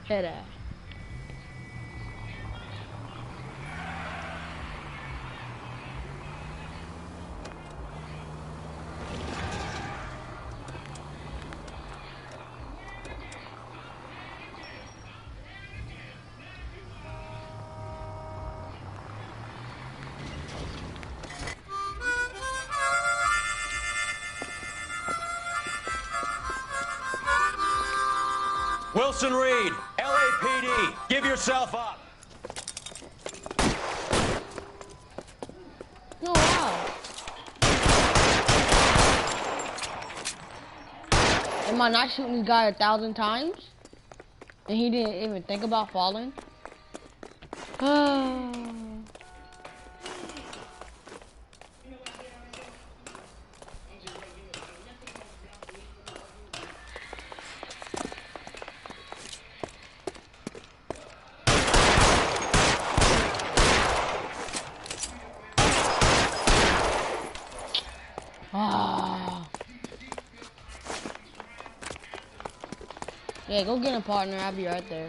Head at. Wilson Reed, LAPD, give yourself up. No, wow. Am I not shooting this guy 1,000 times? And he didn't even think about falling? Yeah, go get a partner. I'll be right there.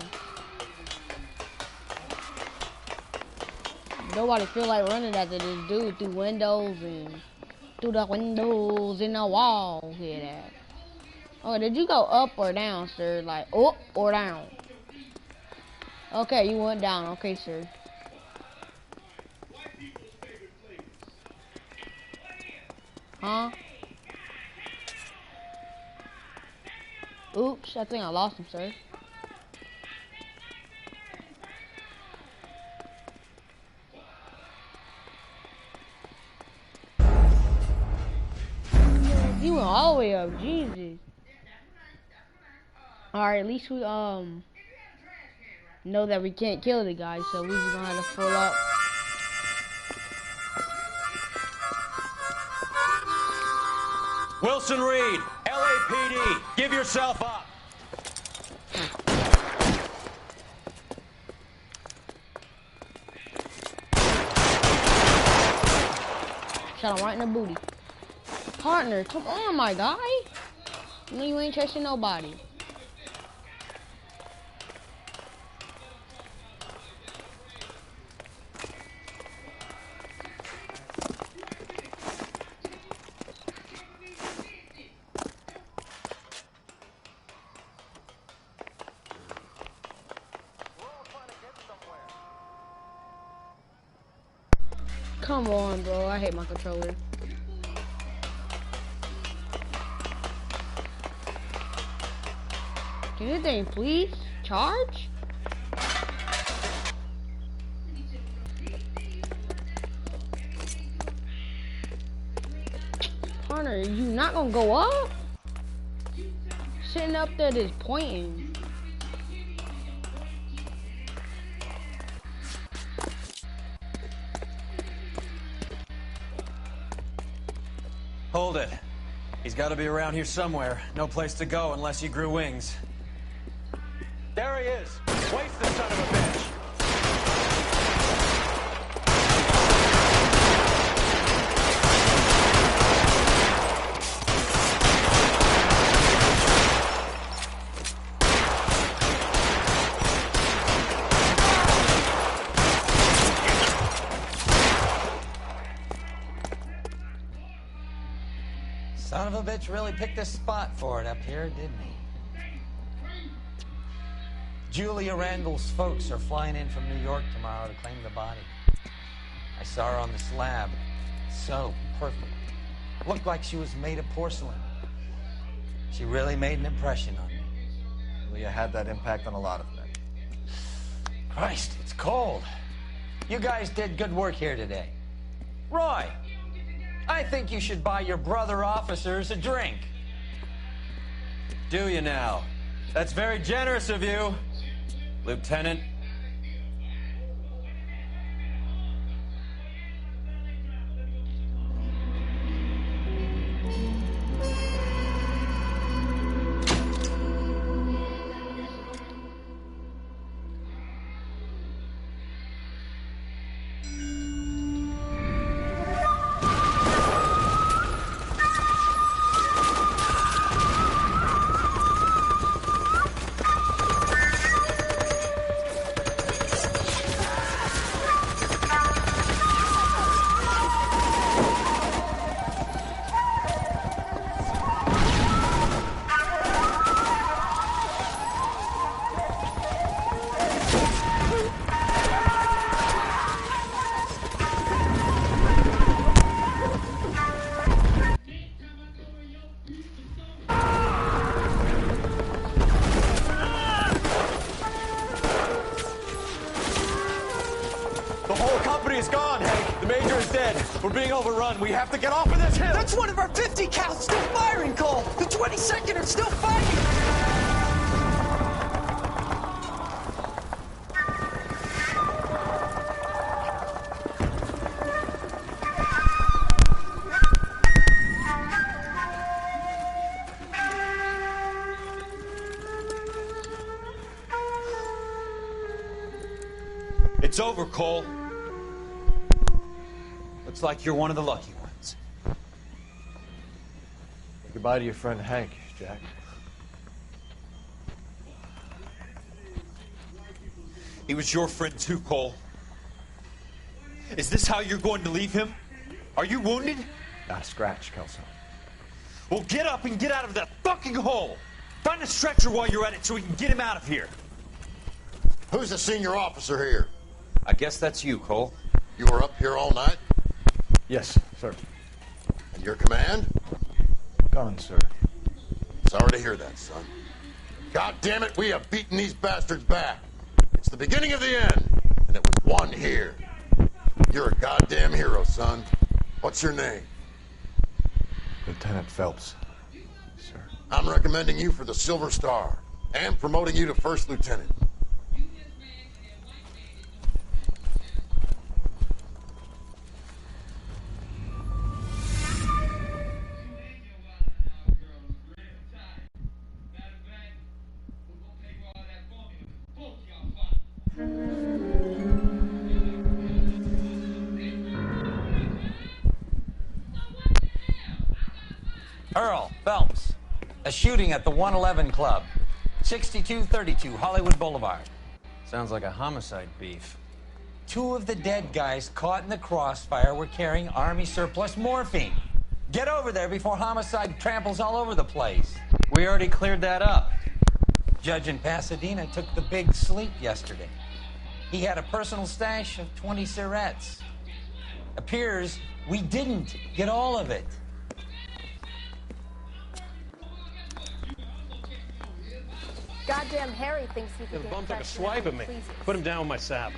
Nobody feel like running after this dude through windows and through the windows in the wall. Hear that? Oh, did you go up or down, sir? Like up or down? Okay, you went down. Okay, sir. Huh? Oops, I think I lost him, sir. He went all the way up, Jesus. Alright, at least we know that we can't kill the guy, so we just gonna have to pull up. Wilson Reed, LAPD, give yourself up. Shot him right in the booty. Partner, come on, my guy. You know you ain't trusting nobody. Come on, bro. I hate my controller. Can this thing please charge? Partner, you not gonna go up? Sitting up there just pointing. Hold it. He's got to be around here somewhere. No place to go unless he grew wings. There he is. Waste the son of a bitch. Son of a bitch really picked a spot for it up here, didn't he? Julia Randall's folks are flying in from New York tomorrow to claim the body. I saw her on the slab. So perfect. Looked like she was made of porcelain. She really made an impression on me. Julia had that impact on a lot of men. Christ, it's cold. You guys did good work here today. Roy, I think you should buy your brother officers a drink. Do you now? That's very generous of you, Lieutenant. We're being overrun. We have to get off of this hill. That's one of our 50 cal still firing, Cole. The 22nd are still fighting. It's over, Cole. Looks like you're one of the lucky ones. Say goodbye to your friend Hank, Jack. He was your friend too, Cole. Is this how you're going to leave him? Are you wounded? Not a scratch, Kelso. Well, get up and get out of that fucking hole. Find a stretcher while you're at it so we can get him out of here. Who's the senior officer here? I guess that's you, Cole. You were up here all night? Yes, sir. And your command? Gone, sir. Sorry to hear that, son. God damn it, we have beaten these bastards back. It's the beginning of the end, and it was one here. You're a goddamn hero, son. What's your name? Lieutenant Phelps, sir. I'm recommending you for the Silver Star and promoting you to First Lieutenant. Earl Phelps, a shooting at the 111 Club, 6232 Hollywood Boulevard. Sounds like a homicide beef. Two of the dead guys caught in the crossfire were carrying Army surplus morphine. Get over there before homicide tramples all over the place. We already cleared that up. Judge in Pasadena took the big sleep yesterday. He had a personal stash of 20 cigarettes. Appears we didn't get all of it. Goddamn Harry thinks he can The get bum took a fresh swipe at me. please. Put him down with my sap.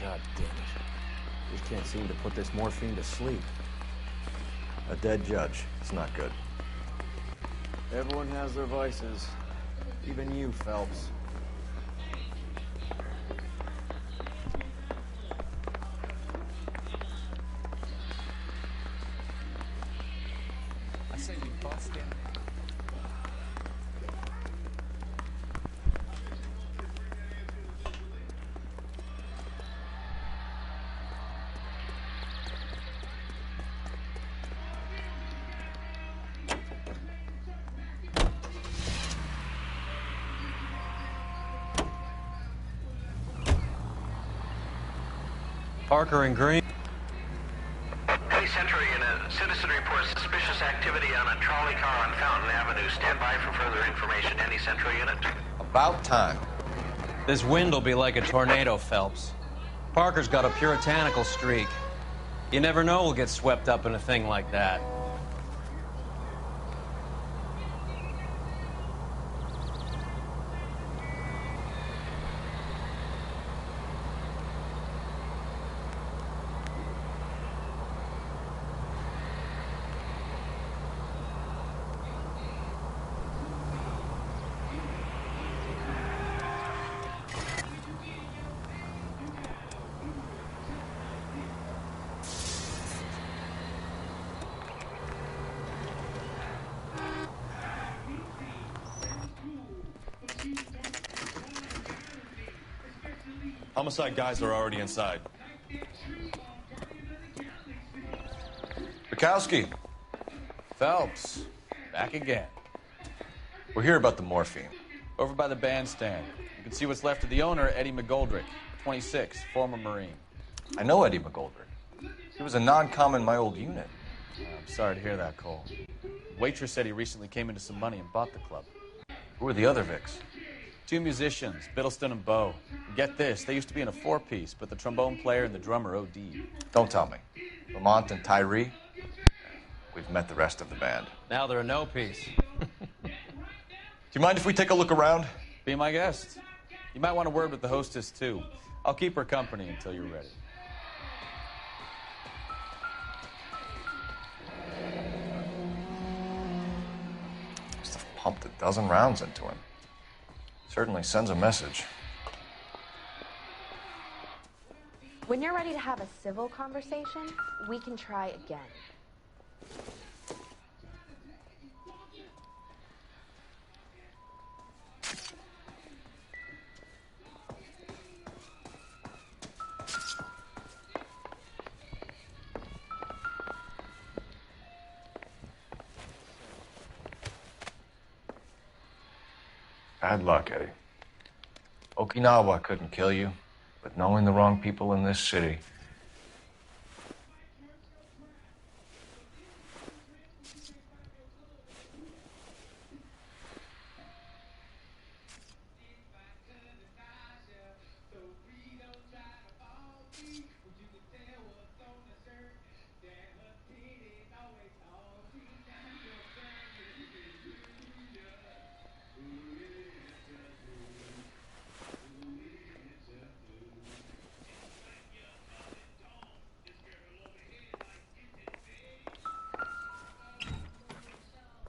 God damn it. We can't seem to put this morphine to sleep. A dead judge. It's not good. Everyone has their vices. Even you, Phelps. I say we bust him. Parker and Green. Hey, Central Unit. Citizen reports suspicious activity on a trolley car on Fountain Avenue. Stand by for further information. Any Central Unit? About time. This wind will be like a tornado, Phelps. Parker's got a puritanical streak. You never know we'll get swept up in a thing like that. Homicide guys are already inside. Bukowski. Phelps, back again. We're here about the morphine. Over by the bandstand. You can see what's left of the owner, Eddie McGoldrick, 26, former Marine. I know Eddie McGoldrick. He was a non-com in my old unit. I'm sorry to hear that, Cole. Waitress said he recently came into some money and bought the club. Who are the other Vics? 2 musicians, Biddleston and Bow. Get this, they used to be in a 4-piece, but the trombone player and the drummer OD'd. Don't tell me. Lamont and Tyree? We've met the rest of the band. Now they're a no-piece. Do you mind if we take a look around? Be my guest. You might want a word with the hostess, too. I'll keep her company until you're ready. Must have pumped a dozen rounds into him. Certainly sends a message. When you're ready to have a civil conversation, we can try again. Bad luck, Eddie. Okinawa couldn't kill you, but knowing the wrong people in this city.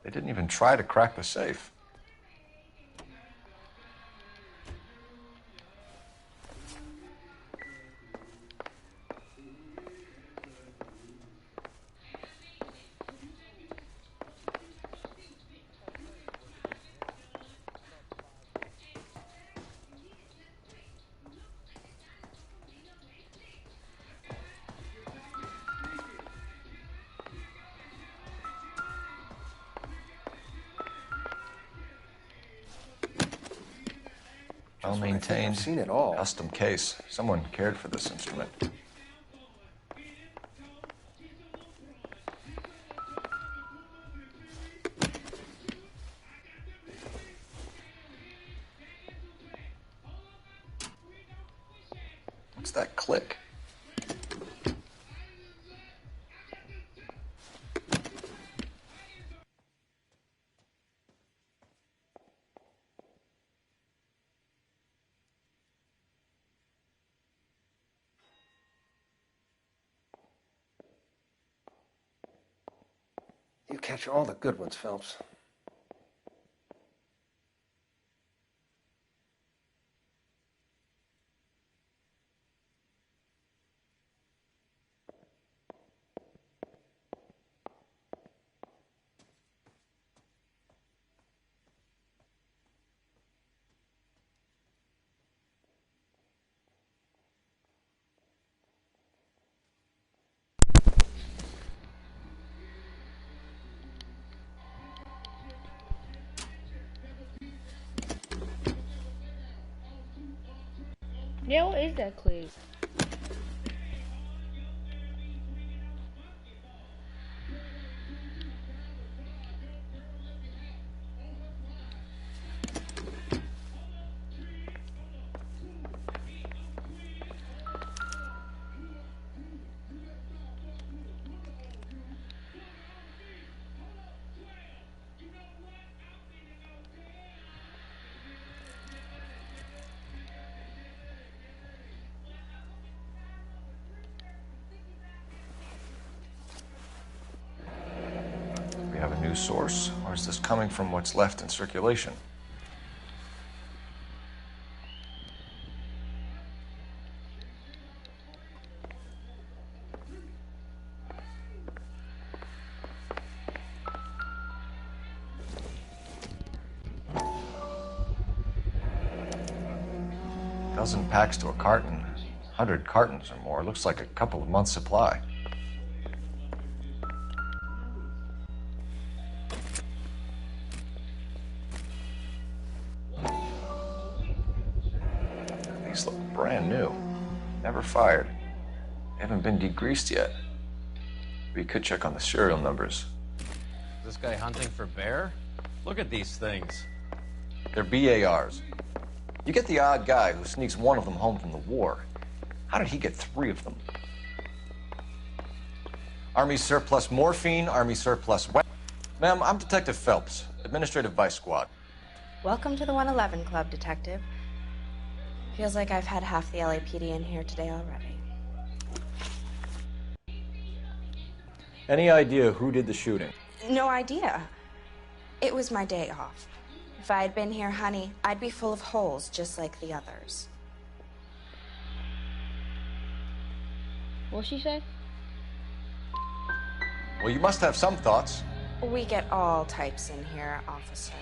They didn't even try to crack the safe. Well maintained. I've seen it all. Custom case. Someone cared for this instrument. catch all the good ones, Phelps. Yeah, what is that clip? We have a new source, or is this coming from what's left in circulation? Dozen packs to a carton, 100 cartons or more. Looks like a couple of months' supply. These look brand new. Never fired. They haven't been degreased yet. We could check on the serial numbers. Is this guy hunting for bear? Look at these things. They're BARs. You get the odd guy who sneaks one of them home from the war. How did he get 3 of them? Army surplus morphine, Army surplus weapons. Ma'am, I'm Detective Phelps, Administrative Vice Squad. Welcome to the 111 Club, Detective. Feels like I've had half the LAPD in here today already. Any idea who did the shooting? No idea. It was my day off. If I had been here, honey, I'd be full of holes just like the others. What'd she say? Well, you must have some thoughts. We get all types in here, officer.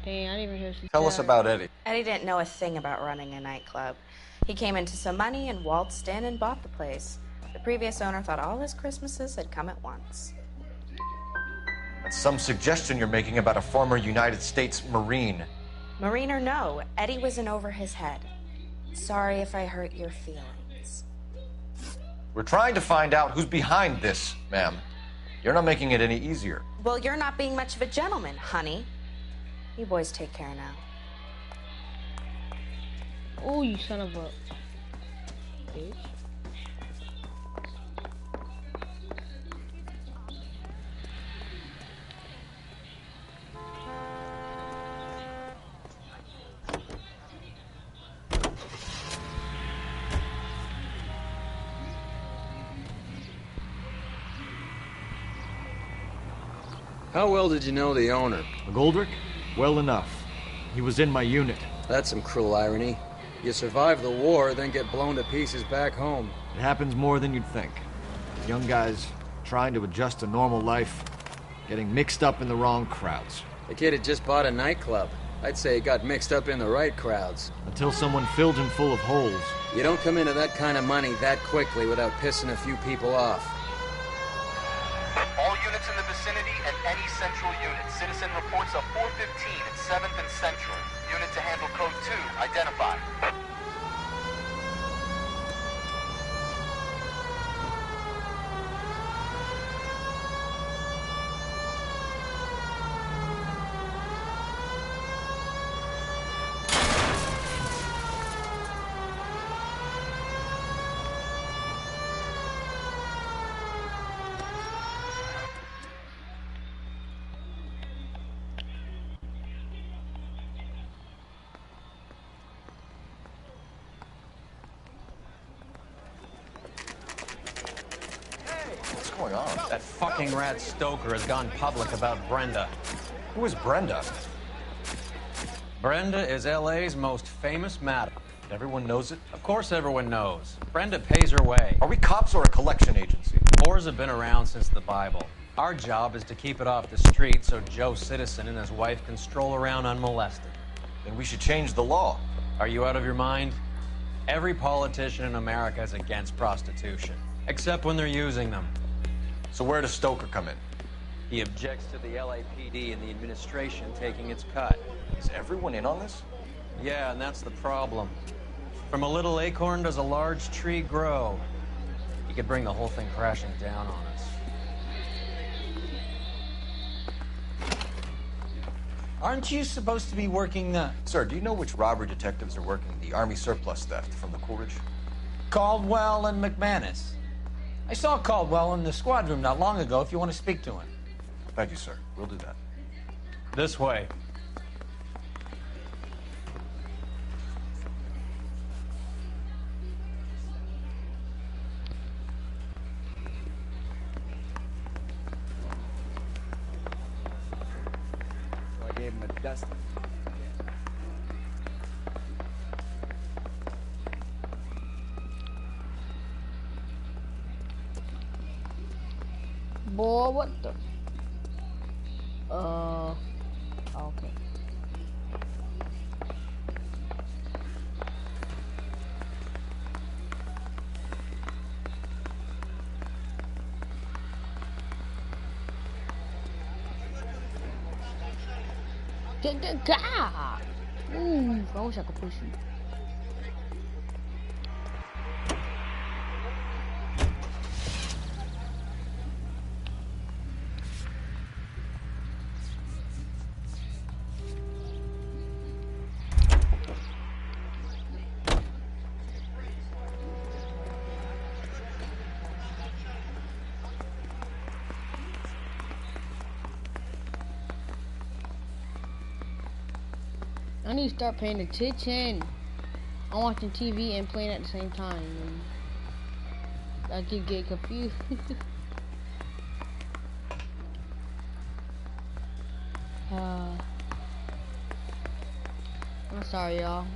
Dang, I didn't even hear she Tell us said. about Eddie. Eddie didn't know a thing about running a nightclub. He came into some money and waltzed in and bought the place. The previous owner thought all his Christmases had come at once. That's some suggestion you're making about a former United States Marine. Marine or no, Eddie was in over his head. Sorry if I hurt your feelings. We're trying to find out who's behind this, ma'am. You're not making it any easier. Well, you're not being much of a gentleman, honey. You boys take care now. Oh, you son of a bitch. How well did you know the owner? McGoldrick? Well enough. He was in my unit. That's some cruel irony. You survive the war, then get blown to pieces back home. It happens more than you'd think. Young guys trying to adjust to normal life, getting mixed up in the wrong crowds. The kid had just bought a nightclub. I'd say he got mixed up in the right crowds. Until someone filled him full of holes. You don't come into that kind of money that quickly without pissing a few people off. All units in the vicinity and any central unit. Citizen reports of 415 at 7th and Central. Unit to handle code 2, identified. going on? That fucking rat Stoker has gone public about Brenda. Who is Brenda? Brenda is LA's most famous madam. Everyone knows it? Of course everyone knows. Brenda pays her way. Are we cops or a collection agency? Whores have been around since the Bible. Our job is to keep it off the street so Joe Citizen and his wife can stroll around unmolested. Then we should change the law. Are you out of your mind? Every politician in America is against prostitution, except when they're using them. So where does Stoker come in? He objects to the LAPD and the administration taking its cut. Is everyone in on this? Yeah, and that's the problem. From a little acorn does a large tree grow. He could bring the whole thing crashing down on us. Aren't you supposed to be working, Sir, do you know which robbery detectives are working the Army surplus theft from the Coolidge? Caldwell and McManus? I saw Caldwell in the squad room not long ago if you want to speak to him. Thank you, sir. We'll do that. This way. So I gave him a dusting. Boy, what the? Okay. God! Ooh, I wish I could push you. I need to start paying attention. I'm watching TV and playing at the same time. And I keep getting confused. I'm sorry, y'all.